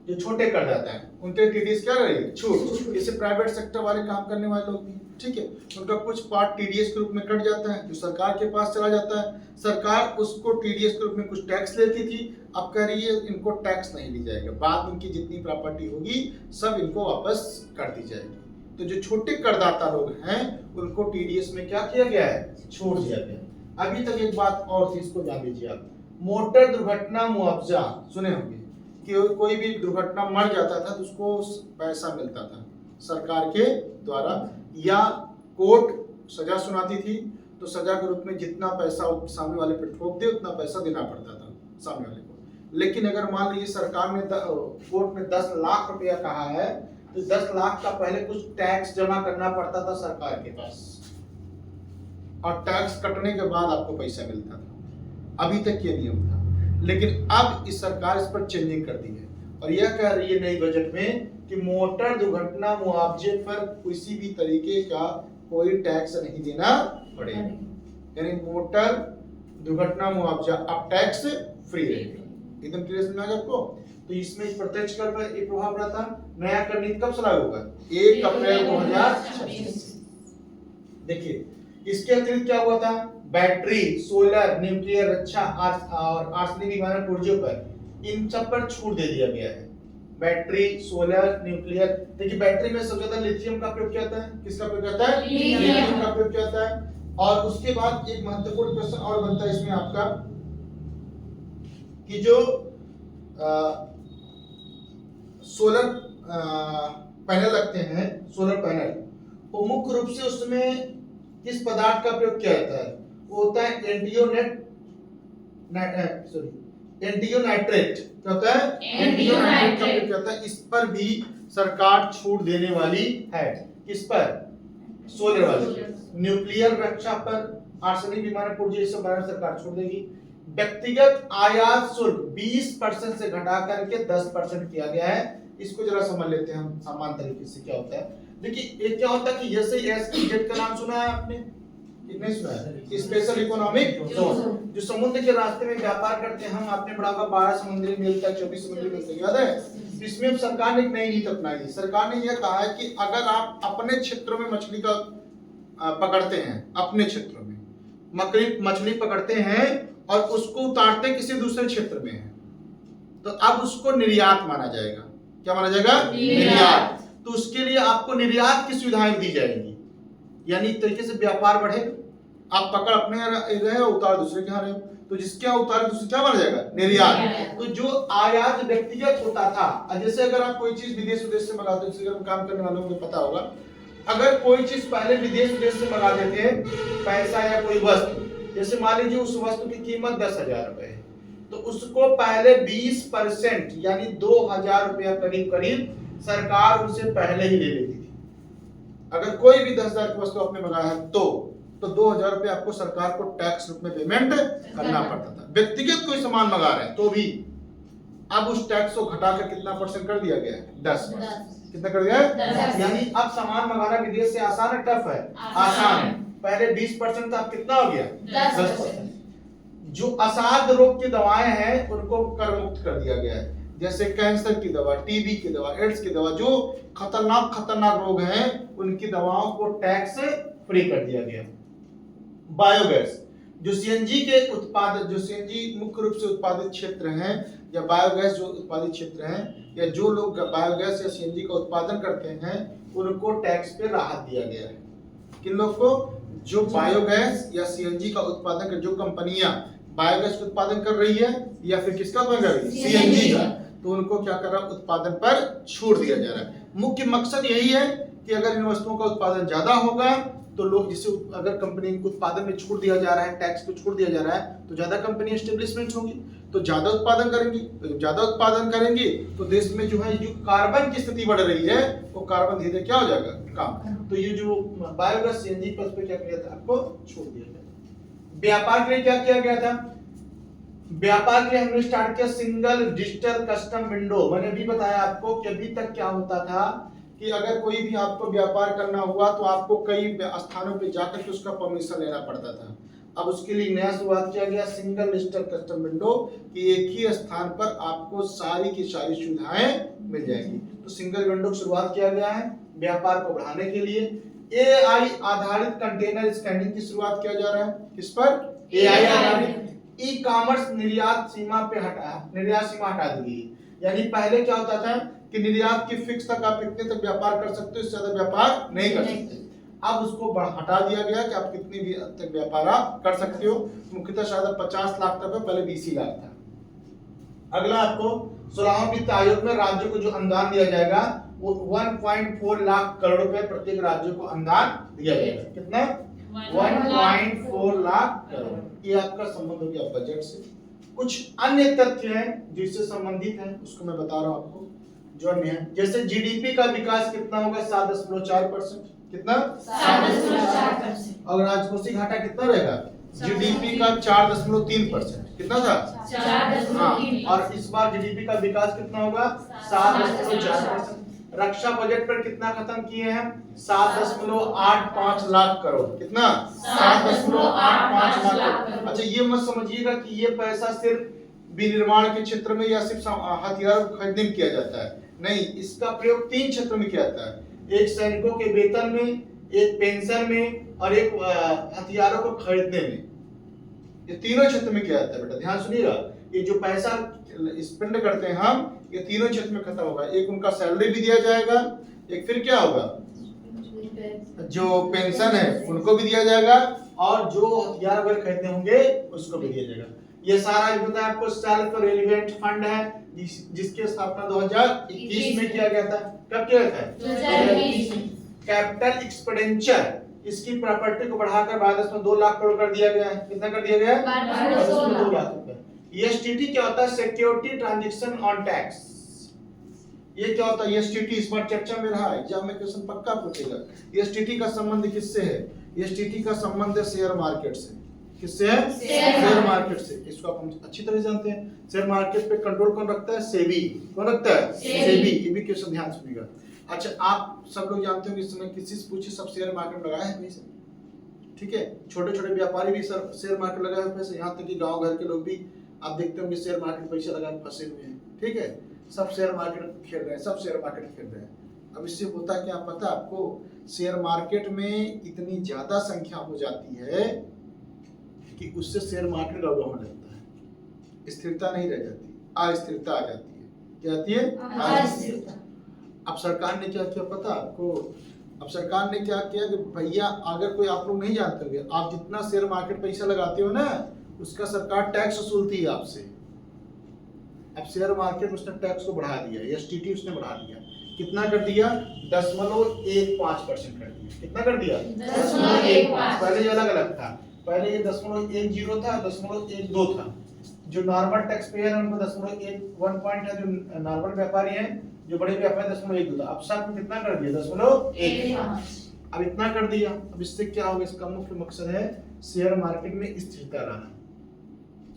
जो छोटे करदाता हैं उनके टीडीएस क्या रही है? छूट। जैसे प्राइवेट सेक्टर वाले काम करने वाले लोग भी, ठीक है, उनका कुछ पार्ट टीडीएस के रूप में कट जाता है जो सरकार के पास चला जाता है। सरकार उसको टीडीएस के रूप में कुछ टैक्स लेती थी, अब कह रही है इनको टैक्स नहीं ली जाएगा, बाद में इनकी जितनी प्रॉपर्टी होगी सब इनको वापस कर दी जाएगी। तो जो छोटे करदाता लोग हैं उनको टीडीएस में क्या किया गया है? छूट दिया गया। अभी तक एक बात और थी, इसको जान लीजिए आप। मोटर दुर्घटना मुआवजा सुने होंगे कि कोई भी दुर्घटना मर जाता था तो उसको पैसा मिलता था सरकार के द्वारा, या कोर्ट सजा सुनाती थी तो सजा के रूप में जितना पैसा सामने वाले पे ठोक दे उतना पैसा देना पड़ता था सामने वाले को। लेकिन अगर मान लीजिए सरकार ने कोर्ट ने 10 लाख रुपया कहा है तो 10 लाख का पहले कुछ टैक्स जमा करना पड़ता था सरकार के पास, और टैक्स कटने के बाद आपको पैसा मिलता था। अभी तक ये नियम था, लेकिन अब इस सरकार इस पर चेंजिंग कर दी है और यह कह रही है नई बजट में कि मोटर दुर्घटना मुआवजे पर किसी भी तरीके का कोई टैक्स नहीं देना पड़ेगा। यानी मोटर दुर्घटना मुआवजा अब टैक्स फ्री रहेगा। एकदम क्लियर समझ आएगा आपको? तो इसमें प्रत्यक्ष कर पर एक प्रभाव पड़ा था। नया कर नीति कब से लागू होगा? 1 अप्रैल 2026। देखिए इसके अतिरिक्त क्या हुआ था? बैटरी, सोलर, न्यूक्लियर, रक्षा और आर्सेनिक विमानन ऊर्जा पर इन सब पर छूट दे दिया गया है। Battery, solar, nuclear. देखिए बैटरी में सबसे ज्यादा लिथियम का प्रयोग किया जाता है। किसका प्रयोग किया जाता है? लिथियम का प्रयोग किया जाता है। और उसके बाद एक महत्वपूर्ण प्रश्न और बनता है इसमें आपका कि जो सोलर पैनल लगते हैं, सोलर पैनल, वो मुख्य रूप से उसमें किस पदार्थ का प्रयोग किया जाता है? वो होता है एंटियोनाइट्रेट। क्या होता है? एंटियोनाइट्रेट का प्रयोग किया जाता है। इस पर भी सरकार छूट देने वाली है। किस पर? सोलर वाले। न्यूक्लियर रक्षा पर, आर्सेनिक विमानन पूर्जा, इस सब पर सरकार छोड़ देगी। व्यक्तिगत आयात शुल्क 20% से घटा करके 10% किया गया है। इसको जरा समझ लेते हैं हम सामान्य तरीके से क्या होता है। देखिए एक क्या होता है कि जैसे एसईजेड का नाम सुना है आपने? कितने सुना है? Special economic zone. जो समुद्र के रास्ते में व्यापार करते हैं हम, आपने पढ़ा होगा 12 समुद्री मील तक, 24 समुद्री मील तक, याद है? इसमें सरकार ने एक नई नीति अपनाई है। सरकार ने यह कहा है कि अगर आप अपने क्षेत्रों में मछली का पकड़ते हैं, अपने क्षेत्रों में मछली पकड़ते हैं और उसको उतारते हैं किसी दूसरे क्षेत्र में है, तो अब उसको निर्यात माना जाएगा। क्या माना जाएगा? निर्यात। तो उसके लिए आपको निर्यात की सुविधाएं दी जाएंगी, यानी एक तरीके से व्यापार बढ़ेगा। आप पकड़ अपने रहे हो, उतार दूसरे के यहाँ रहे हो, तो जिसके यहाँ उतार दूसरे क्या माना जाएगा? निर्यात। तो जो आयात व्यक्तिगत होता था, जैसे अगर आप कोई चीज विदेश से मंगाते हो, जैसे अगर काम करने वालों को पता होगा, अगर कोई चीज पहले विदेश से मंगा देते हैं, पैसा या कोई वस्तु, जैसे मान लीजिए उस वस्तु की कीमत 10,000 रुपए है, तो उसको पहले 20% यानी 2,000 रुपया करीब सरकार उनसे पहले ही ले लेती थी। अगर कोई भी 10,000 की वस्तु आपने मंगाया है तो 2,000 रुपये आपको सरकार को टैक्स रूप में पेमेंट करना पड़ता था। व्यक्तिगत कोई सामान मंगा रहे हैं तो भी अब उस टैक्स को घटाकर कितना परसेंट कर दिया गया है? 10%। कितना कर दिया है? यानी अब सामान मंगाना विदेश से आसान है, टफ है? आसान है। पहले 20% था, अब कितना हो गया? 10%। जो असाध्य रोग की दवाएं हैं उनको कर मुक्त कर दिया गया है, जैसे कैंसर की दवा, टीबी की दवा, एड्स की दवा, जो खतरनाक रोग हैं उनकी दवाओं को टैक्स फ्री कर दिया गया। बायोगैस, जो सीएनजी के उत्पादक, जो सीएनजी मुख्य रूप से उत्पादित क्षेत्र हैं, या बायोगैस जो उत्पादित क्षेत्र हैं, या जो लोग बायोगैस या सीएनजी का उत्पादन करते हैं उनको टैक्स पे राहत दिया गया है। किन लोग को? जो बायोगैस या सीएनजी का उत्पादन कर, जो कंपनियां बायोगैस का उत्पादन कर रही है या फिर किसका उत्पादन कर रही है? सीएनजी का, तो उनको क्या कर रहा है? उत्पादन पर छूट दिया जा रहा है। मुख्य मकसद यही है कि अगर इन वस्तुओं का उत्पादन ज्यादा होगा तो लोग, जिसे अगर कंपनी को उत्पादन में छूट दिया जा रहा है, टैक्स को छूट दिया जा रहा है, तो ज्यादा कंपनी एस्टेब्लिशमेंट होगी, तो ज्यादा उत्पादन करेंगी। तो जब ज्यादा उत्पादन करेंगी तो देश में जो है जो कार्बन की स्थिति बढ़ रही है, वो कार्बन धीरे धीरे क्या हो जाएगा? कम। तो ये जो बायोगैस सीएनजी पर उस पे क्या किया था? आपको छूट दिया गया। व्यापार के लिए क्या किया गया था? व्यापार के लिए हमने स्टार्ट किया सिंगल डिजिटल कस्टम विंडो। मैंने भी बताया आपको कि अभी तक क्या होता था कि अगर कोई भी आपको व्यापार करना हुआ तो आपको कई स्थानों पे जाकर के उसका परमिशन लेना पड़ता था। अब उसके लिए नया शुरुआत किया गया सिंगल डिजिटल कस्टम विंडो, कि एक ही स्थान पर आपको सारी की सारी सुविधाएं मिल जाएंगी। तो सिंगल विंडो की शुरुआत किया गया है व्यापार को बढ़ाने के लिए। एआई आधारित कंटेनर स्कैनिंग की शुरुआत किया जा रहा है। किस पर? एआई आधारित। ई कॉमर्स निर्यात सीमा हटा दी गई। यानी पहले क्या होता था कि निर्यात की फिक्स तक आप इतने तक व्यापार कर सकते हो, इससे ज्यादा व्यापार नहीं कर सकते। अब उसको हटा दिया गया कि आप कितनी भी तक व्यापार आप कर सकते हो। मुख्यतः शायद 50 लाख तक, पहले 20 लाख था। अगला आपको 16वां वित्त आयोग में राज्यों को जो अनुदान दिया जाएगा वो 1.4 लाख करोड़ रुपए प्रत्येक राज्य को अनुदान दिया जाएगा। कितना? 1.4 लाख करोड़। ये आपका संबंध हो गया बजट से। कुछ अन्य तथ्य हैं जिससे संबंधित हैं, उसको मैं बता रहा हूं आपको, जो अन्य है। जैसे जीडीपी का विकास कितना होगा? 7.4%। कितना? 7.4%। और राजकोषीय घाटा कितना रहेगा? जीडीपी का 4.3%। कितना था? 4.3%। और इस बार जीडीपी का विकास कितना होगा? 7.4%। रक्षा बजट पर कितना खत्म किए हैं? 7.85 लाख करोड़। कितना? 7.85 लाख करोड़। अच्छा, ये मत समझिएगा कि ये पैसा सिर्फ विनिर्माण के क्षेत्र में या सिर्फ हथियार खरीदने में किया जाता है। नहीं, इसका प्रयोग 3 क्षेत्रों में किया जाता है। एक सैनिकों के वेतन में, एक पेंशन में, और एक हथियारों को खरीदने में। ये तीनों क्षेत्र में किया जाता है बेटा, ध्यान सुनिएगा। ये जो पैसा स्पेंड करते हैं हम, ये तीनों क्षेत्र में खत्म होगा। एक उनका सैलरी भी दिया जाएगा, एक फिर क्या होगा, जो पेंशन है उनको भी दिया जाएगा, और जो हथियार वगैरह खरीदने होंगे उसको भी दिया जाएगा। ये सारा जो बताया आपको सेल्फ रेलिवेंट फंड है, जिसकी स्थापना 2021 में किया गया था। कब किया था? 2021। कैपिटल एक्सपेंडिचर इसकी प्रॉपर्टी को बढ़ाकर 12.2 लाख करोड़ कर दिया गया है। कितना कर दिया गया है? 12.2 लाख रुपए। ESTT क्या होता है? Security transaction on tax. ये क्या होता है? ESTT इस बार चर्चा में रहा है, एग्जाम में क्वेश्चन पक्का पूछेगा। ESTT का संबंध किससे है? ESTT का संबंध है शेयर मार्केट से। किससे है? शेयर मार्केट से। इसको आप हम अच्छी तरह जानते हैं। शेयर मार्केट पे कंट्रोल कौन रखता है? सेबी। कौन रखता है? सेबी। ये भी क्वेश्चन ध्यान सुनिएगा। अच्छा, आप सब लोग जानते हो कि इस समय किसी से पूछे सब शेयर मार्केट में लगाए हैं पैसे? ठीक है, छोटे छोटे व्यापारी भी सर शेयर मार्केट लगाए हुए पैसे, यहाँ तक कि गांव घर के लोग भी आप देखते होंगे शेयर मार्केट पैसे लगाए फंसे हुए हैं। ठीक है, सब शेयर मार्केट खेल रहे हैं, सब शेयर मार्केट खेल रहे हैं। अब इससे होता क्या पता आपको? शेयर मार्केट में इतनी ज्यादा संख्या हो जाती है कि उससे शेयर मार्केट गड़बड़ होने लगता है, स्थिरता नहीं रह जाती, अस्थिरता आ जाती है। क्या आती है? अस्थिरता। अब सरकार ने क्या किया पता आपको? अब सरकार ने क्या किया कि भैया, अगर कोई आप लोग नहीं जानते होंगे, आप जितना शेयर मार्केट पैसा लगाते हो ना, उसका सरकार टैक्स वसूलती है आपसे। अब शेयर मार्केट उसने टैक्स को बढ़ा दिया, ESTT उसने बढ़ा दिया। कितना कर दिया? 0.15% कर दिया। कितना कर दिया? 0.15। पहले ये अलग अलग था, पहले ये 0.10 था, 0.12 था। जो नॉर्मल टैक्स पेयर है उनको 0.1 पॉइंट है, जो नॉर्मल व्यापारी हैं, जो बड़े व्यापारी 0.12 था। अब सब में कितना कर दिया? 0.1। अब इतना कर दिया। अब इससे क्या होगा? इसका मुख्य मकसद है शेयर मार्केट में स्थिरता लाना।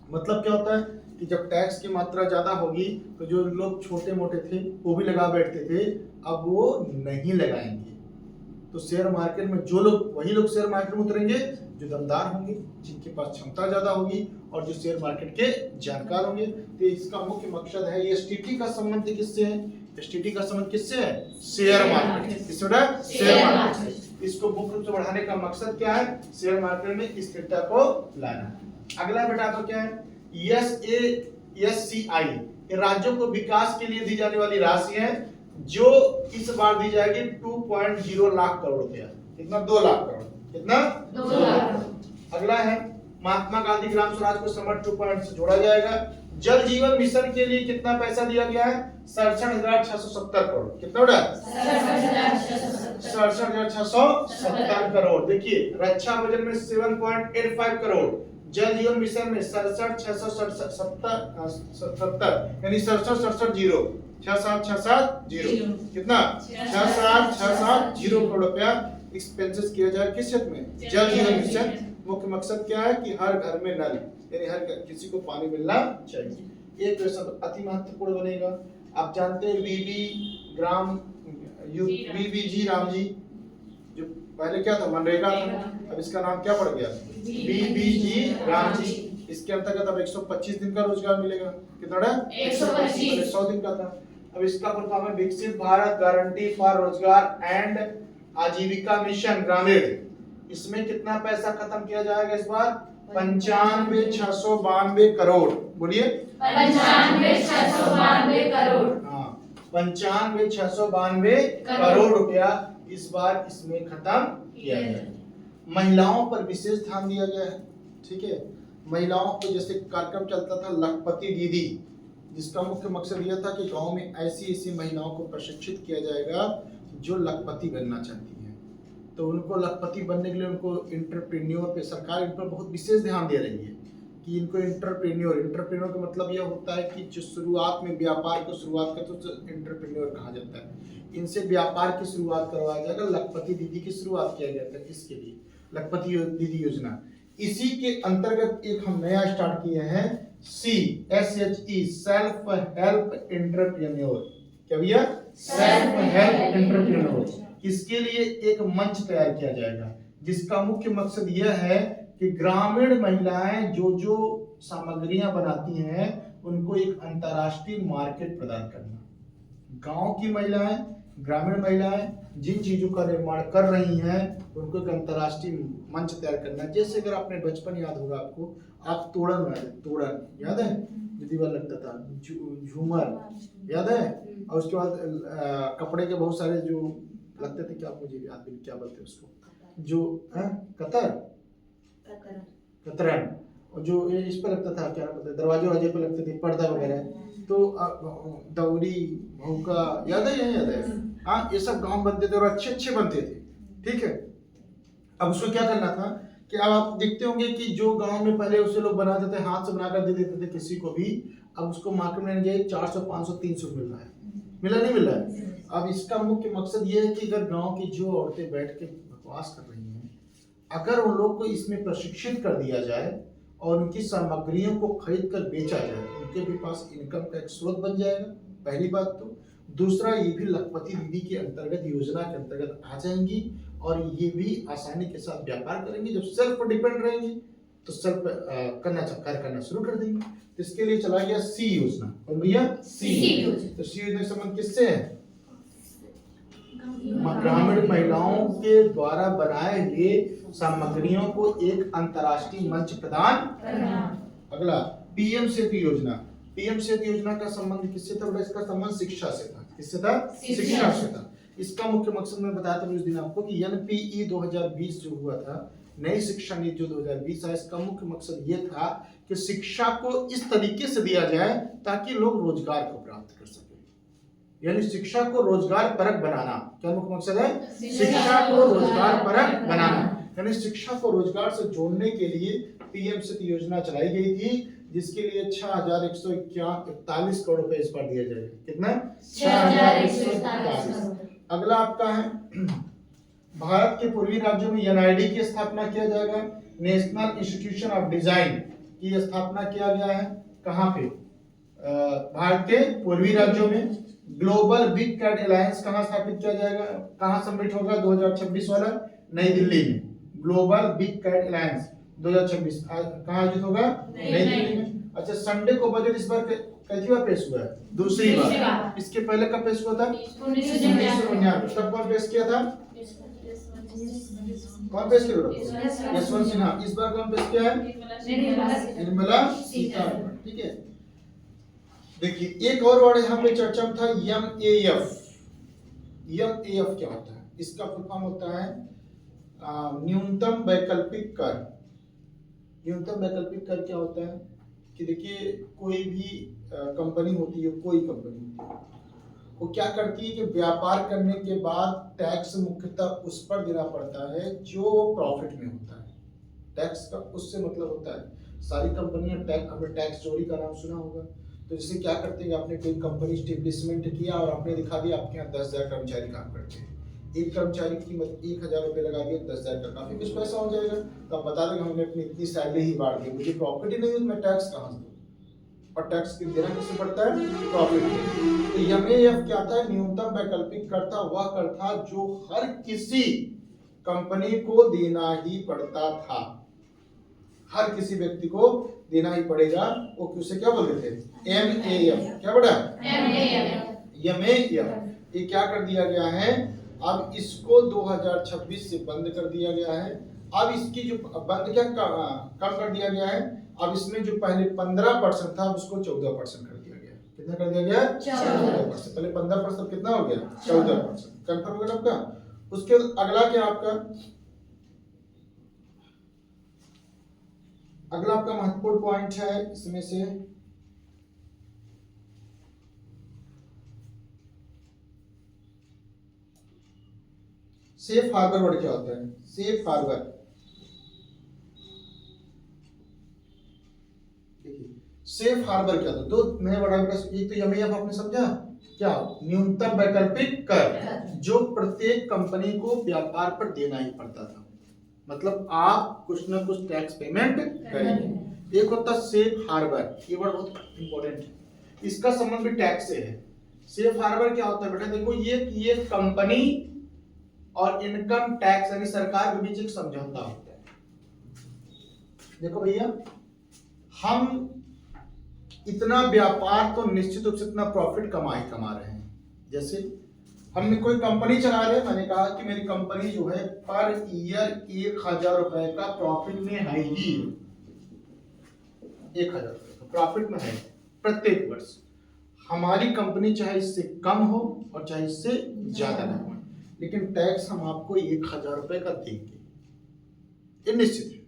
मतलब क्या होता है कि जब टैक्स की मात्रा ज्यादा होगी तो जो लोग छोटे मोटे थे वो भी लगा बैठते थे, अब वो नहीं लगाएंगे। तो शेयर मार्केट में जो लोग, वही लोग शेयर मार्केट में उतरेंगे जो दमदार होंगे, जिनके पास क्षमता ज्यादा होगी और जो शेयर मार्केट के जानकार होंगे। तो इसका मुख्य मकसद है। ESTT का संबंध किससे है? ESTT का संबंध किससे है? Share market. किससे है? Share market. इसको मुख्य रूप से बढ़ाने का मकसद क्या है? शेयर मार्केट में स्थिरता को लाना। अगला बेटा आपका क्या है? SASCI, ये राज्यों को विकास के लिए दी जाने वाली राशि है, जो इस बार दी जाएगी 2.0 लाख करोड़ रुपया। कितना? 2 लाख करोड़। कितना? 2 लाख। अगला है महात्मा गांधी ग्राम स्वराज को समर्थ 2 पॉइंट से जोड़ा जाएगा। जल जीवन मिशन के लिए कितना पैसा दिया गया है? 67,670 करोड़। कितना बेटा? 67,670 करोड़। देखिए, रक्षा बजट में 7.85 करोड़, जल जीवन मिशन में 67,670 यानी 67,67,0 कितना? 67,670 करोड़ रुपया एक्सपेंसेस किया जाए। किस क्षेत्र में? जल जीवन मिशन। मुख्य मकसद क्या है कि हर घर में नल, यानी हर किसी को पानी मिलना चाहिए। ये क्वेश्चन अति महत्वपूर्ण बनेगा। आप जानते हैं VBG राम जी, जो पहले क्या था? मनरेगा था, अब इसका नाम क्या पड़ गया? VBG राम जी। इसके अंतर्गत अब 125 दिन का रोजगार मिलेगा। कितना? 125। 100 दिन का था। अब इसका फुल फॉर्म है विकसित भारत गारंटी फॉर रोजगार एंड आजीविका मिशन ग्रामीण। इसमें कितना पैसा खत्म किया जाएगा इस बार? 95,692 करोड़। बोलिए, 95,692 करोड़। हाँ, 95,692 करोड़ रुपया इस बार इसमें खत्म किया गया। महिलाओं पर विशेष ध्यान दिया गया है। ठीक है, महिलाओं को जैसे कार्यक्रम चलता था लखपति दीदी, जिसका मुख्य मकसद यह था कि गांव में ऐसी ऐसी महिलाओं को प्रशिक्षित किया जाएगा जो लखपति बनना चाहती हैं। तो उनको लखपति बनने के लिए उनको इंटरप्रेन्योर पे सरकार इन पर बहुत विशेष ध्यान दे रही है कि इनको इंटरप्रेन्योर का मतलब यह होता है कि जो शुरुआत में व्यापार को शुरुआत करते हैं तो इंटरप्रेन्योर कहा जाता है। इनसे व्यापार की शुरुआत करवाया जाएगा। लखपति दीदी की शुरुआत किया जाता है इसके लिए, लखपति दीदी योजना। इसी के अंतर्गत एक हम नया स्टार्ट किए हैं, CSHE, सेल्फ हेल्प एंटरप्रेन्योर। क्या भैया? Self help entrepreneur. इसके लिए एक मंच तैयार किया जाएगा, जिसका मुख्य मकसद यह है कि ग्रामीण महिलाएं जो सामग्रियां बनाती हैं उनको एक अंतर्राष्ट्रीय मार्केट प्रदान करना। गांव की महिलाएं, ग्रामीण महिलाएं जिन चीजों का निर्माण कर रही हैं उनको एक अंतर्राष्ट्रीय मंच तैयार करना। जैसे अगर आपने बचपन याद होगा आपको, आप तोड़न वाले, तोड़न याद है? जो दीवार लगता था, झूमर याद है? और उसके बाद कपड़े के बहुत सारे जो लगते थे, क्या मुझे याद नहीं क्या बोलते उसको, जो कतरन, और जो इस पर लगता था, क्या बोलते, दरवाजे वाजे पे लगते थे, पर्दा वगैरह। तो दौरी, भौका, याद है? यही याद है। हाँ, ये सब गांव बनते थे और अच्छे अच्छे बनते थे। ठीक है, अब उसको क्या करना था कि अब आप देखते होंगे कि जो गांव में पहले उसे लोग बनाते थे, हाथ से बनाकर दे देते थे किसी को भी, अब उसको मार्केट में गए 400 500 300 मिल रहा है, मिला नहीं मिल रहा है। अब इसका मुख्य मकसद ये है कि अगर गांव की जो औरतें बैठ के बकवास कर रही हैं, अगर उन लोग को इसमें प्रशिक्षित कर दिया जाए और उनकी सामग्रियों को खरीद कर बेचा जाए, उनके भी पास इनकम का एक स्रोत बन जाएगा, पहली बात तो। दूसरा, ये भी लखपति दीदी के अंतर्गत, योजना के अंतर्गत आ जाएंगी और ये भी आसानी के साथ व्यापार करेंगे। जब सेल्फ पर डिपेंड रहेंगी तो सेल्फ कार्य करना शुरू कर देंगे। तो इसके लिए चला गया सी योजना। और भैया सी योजना, तो सी योजना का संबंध किससे है? ग्रामीण महिलाओं के द्वारा बनाए हुए सामग्रियों को एक अंतर्राष्ट्रीय मंच प्रदान। अगला, पीएम सेतु योजना। पीएम सेतु योजना का संबंध किससे था? इसका संबंध शिक्षा से था। किससे था? शिक्षा से था। इसका मुख्य मकसद मैं बताया था उस दिन आपको कि एनपीई 2020 जो हुआ था, नई शिक्षा नीति जो 2020 है, इसका मुख्य मकसद ये था कि शिक्षा को इस तरीके से दिया जाए ताकि लोग रोजगार को प्राप्त कर सके, यानी शिक्षा को रोजगार परक बनाना। क्या मुख्य मकसद है? शिक्षा को रोजगार परक बनाना, यानी शिक्षा को रोजगार से जोड़ने के लिए पीएम सेतु योजना चलाई गई थी, जिसके लिए 6141 करोड़ रुपए इस पर दिया जाएगा। कितना? 6141। अगला आपका है, भारत के पूर्वी राज्यों में एनआईडी की स्थापना किया जाएगा। नेशनल इंस्टीट्यूशन ऑफ डिजाइन की स्थापना किया गया है। कहाँ पे? भारत के पूर्वी राज्यों में। ग्लोबल बिग कैट अलायंस कहाँ स्थापित किया जाएगा? कहाँ सबमिट होगा? 2026 वाला नई दिल्ली में। ग्लोबल बिग कैट अलायंस 2026 कहाँ आयोजित होगा? नई दिल्ली में। अच्छा, संडे को बजट इस बार कैसी बार पेश हुआ है? दूसरी बार। इसके पहले कब पेश हुआ था? 1999। तब कौन पेश किया था? कौन पेश किया? यशवंत सिन्हा। इस बार कौन पेश किया है? निर्मला सीतारमण। ठीक है। देखिए, एक और वर्ड यहाँ पे चर्चा में था, एमएएफ। एमएएफ क्या होता है? इसका फुल फॉर्म होता है न्यूनतम वैकल्पिक कर। न्यूनतम वैकल्पिक कर क्या होता है कि देखिए, कोई भी कंपनी होती है, कोई कंपनी होती है, वो क्या करती है कि व्यापार करने के बाद टैक्स मुख्यतः उस पर देना पड़ता है जो प्रॉफिट में होता है। टैक्स का उससे मतलब होता है, सारी कंपनियां टैक्स, हमने टैक्स चोरी का नाम सुना होगा। तो जैसे क्या करते हैं, आपने कोई कंपनी स्टेब्लिशमेंट किया और आपने दिखा दिया आपके यहाँ 10,000 कर्मचारी काम करते हैं, एक कर्मचारी की कीमत 1,000 रुपये लगा दिया, 10,000 का काफी कुछ पैसा हो जाएगा। तो आप बता देंगे हमने अपनी इतनी सैलरी ही बांट दी, मुझे प्रॉफिट ही नहीं है, मैं टैक्स कहाँ से दूं? और टैक्स देना किससे पड़ता है? प्रॉफिट में। तो एमएएफ क्या था? न्यूनतम वैकल्पिक कर था, वह कर था जो हर किसी कंपनी को देना ही पड़ता था, हर किसी व्यक्ति को देना ही पड़ेगा। वो उसे क्या बोलते थे? एमएएफ। क्या बड़ा? एमएएफ। ये क्या कर दिया गया है? अब इसको 2026 से बंद कर दिया गया है। अब इसकी जो बंद क्या कम कर दिया गया है, अब इसमें जो पहले 15% था उसको 14% कर दिया गया। कितना कर दिया गया? 14%। पहले 15%, कितना हो गया? 14%। कंफर्म हो गया आपका? उसके अगला क्या आपका? अगला आपका महत्वपूर्ण पॉइंट है इसमें से, सेफ हार्बर वर्ड क्या होता है? सेफ हार्बर, देखिए सेफ हार्बर क्या होता है? दो नए वर्ड आपके पास, एक तो एमएएफ आपने समझा क्या? न्यूनतम वैकल्पिक कर, जो प्रत्येक कंपनी को व्यापार पर देना ही पड़ता था, मतलब आप कुछ ना कुछ टैक्स पेमेंट करेंगे। एक होता सेफ हार्बर, ये वर्ड बहुत इंपॉर्टेंट है, इसका संबंध भी टैक्स से है। सेफ हार्बर क्या होता है बेटा? देखो, ये कंपनी और इनकम टैक्स यानी सरकार के बीच एक समझौता होता है। देखो भैया, हम इतना व्यापार तो निश्चित रूप से इतना प्रॉफिट कमा रहे हैं। जैसे हमने कोई कंपनी चला रहे, मैंने कहा कि मेरी कंपनी जो है पर ईयर 1,000 रुपए का प्रॉफिट में है ही, 1,000 रुपए का प्रॉफिट में है प्रत्येक वर्ष। हमारी कंपनी चाहे इससे कम हो और चाहे इससे ज्यादा ना हो, लेकिन टैक्स हम आपको 1,000 रुपए का देंगे, ये निश्चित है।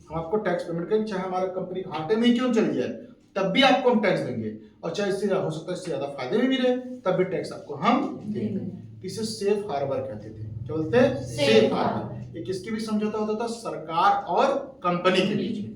हम आपको टैक्स पेमेंट करेंगे, चाहे हमारा कंपनी घाटे में क्यों चली जाए तब भी आपको हम टैक्स देंगे, और चाहे इससे हो सकता है इससे ज्यादा फायदे में भी रहे तब भी टैक्स आपको हम देंगे। इसे सेफ हार्बर कहते थे। क्या बोलते हैं? Safe harbour. ये किसके बीच समझौता होता था? सरकार और कंपनी के बीच में।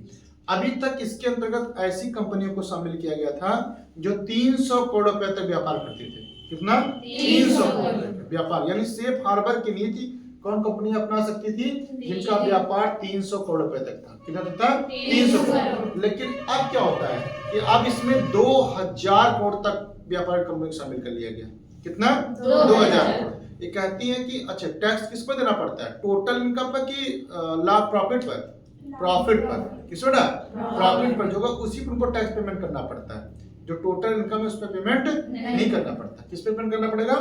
अभी तक इसके अंतर्गत ऐसी कंपनियों को शामिल किया गया था जो 300 करोड़ रुपए तक व्यापार करती थी। कितना? 300 करोड़ रुपए व्यापार, यानी सेफ हार्बर की नीति कौन कंपनी अपना सकती थी? जिनका व्यापार 300 करोड़ रुपए तक था। कितना तक था? 300 करोड़। लेकिन अब क्या होता है कि अब इसमें 2000 करोड़ तक व्यापार कंपनी को शामिल कर लिया गया। कितना? 2000 करोड़। ये कहती है कि अच्छा टैक्स किस पर देना पड़ता है? टोटल इनकम पर कि लाभ प्रॉफिट पर? प्रॉफिट पर। किस पर? प्रॉफिट पर जो होगा उसी पर उनको टैक्स पेमेंट करना पड़ता है। जो टोटल इनकम है उस पर पेमेंट नहीं करना पड़ता। किस पे पेमेंट करना पड़ेगा?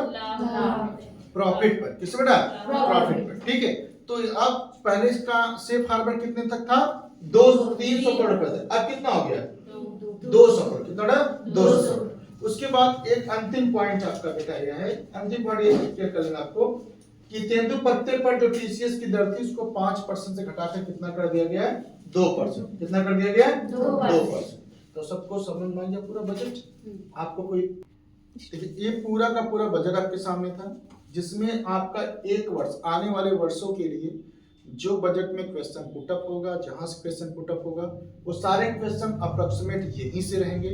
प्रॉफिट पर। किस पर? प्रॉफिट पर। ठीक है, तो अब पहले इसका सेफ हार्बर कितने तक था? 300 करोड़ रुपए तक। अब कितना हो गया? 200 करोड़। कितना? 200 करोड़। उसके बाद एक अंतिम पॉइंट आपका बताया गया है। अंतिम पॉइंट ये क्लियर कर लेना आपको कि तेंदुपत्ते पर जो टीसीएस की दर थी उसको 5% से घटाकर कितना कर दिया गया है? 2%। कितना कर दिया गया? 2%। तो सबको समझ में आ गया पूरा बजट? आपको कोई ये पूरा का पूरा बजट आपके सामने था, जिसमें आपका एक वर्ष, आने वाले वर्षों के लिए जो बजट में क्वेश्चन पुटअप होगा, जहां से क्वेश्चन पुटअप होगा वो सारे क्वेश्चन अप्रोक्सीमेट यहीं से रहेंगे।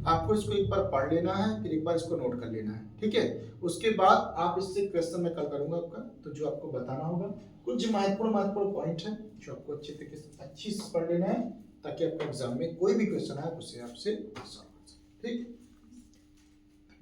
आपको इसको एक बार पढ़ लेना है, फिर एक बार इसको नोट कर लेना है। ठीक है, उसके बाद आप इससे क्वेश्चन में कल करूंगा आपका, तो जो आपको बताना होगा कुछ महत्वपूर्ण पॉइंट है जो आपको अच्छे तरीके से अच्छी से पढ़ लेना है, ताकि आपके एग्जाम में कोई भी क्वेश्चन आए उससे आपसे सॉल्व हो सके। ठीक।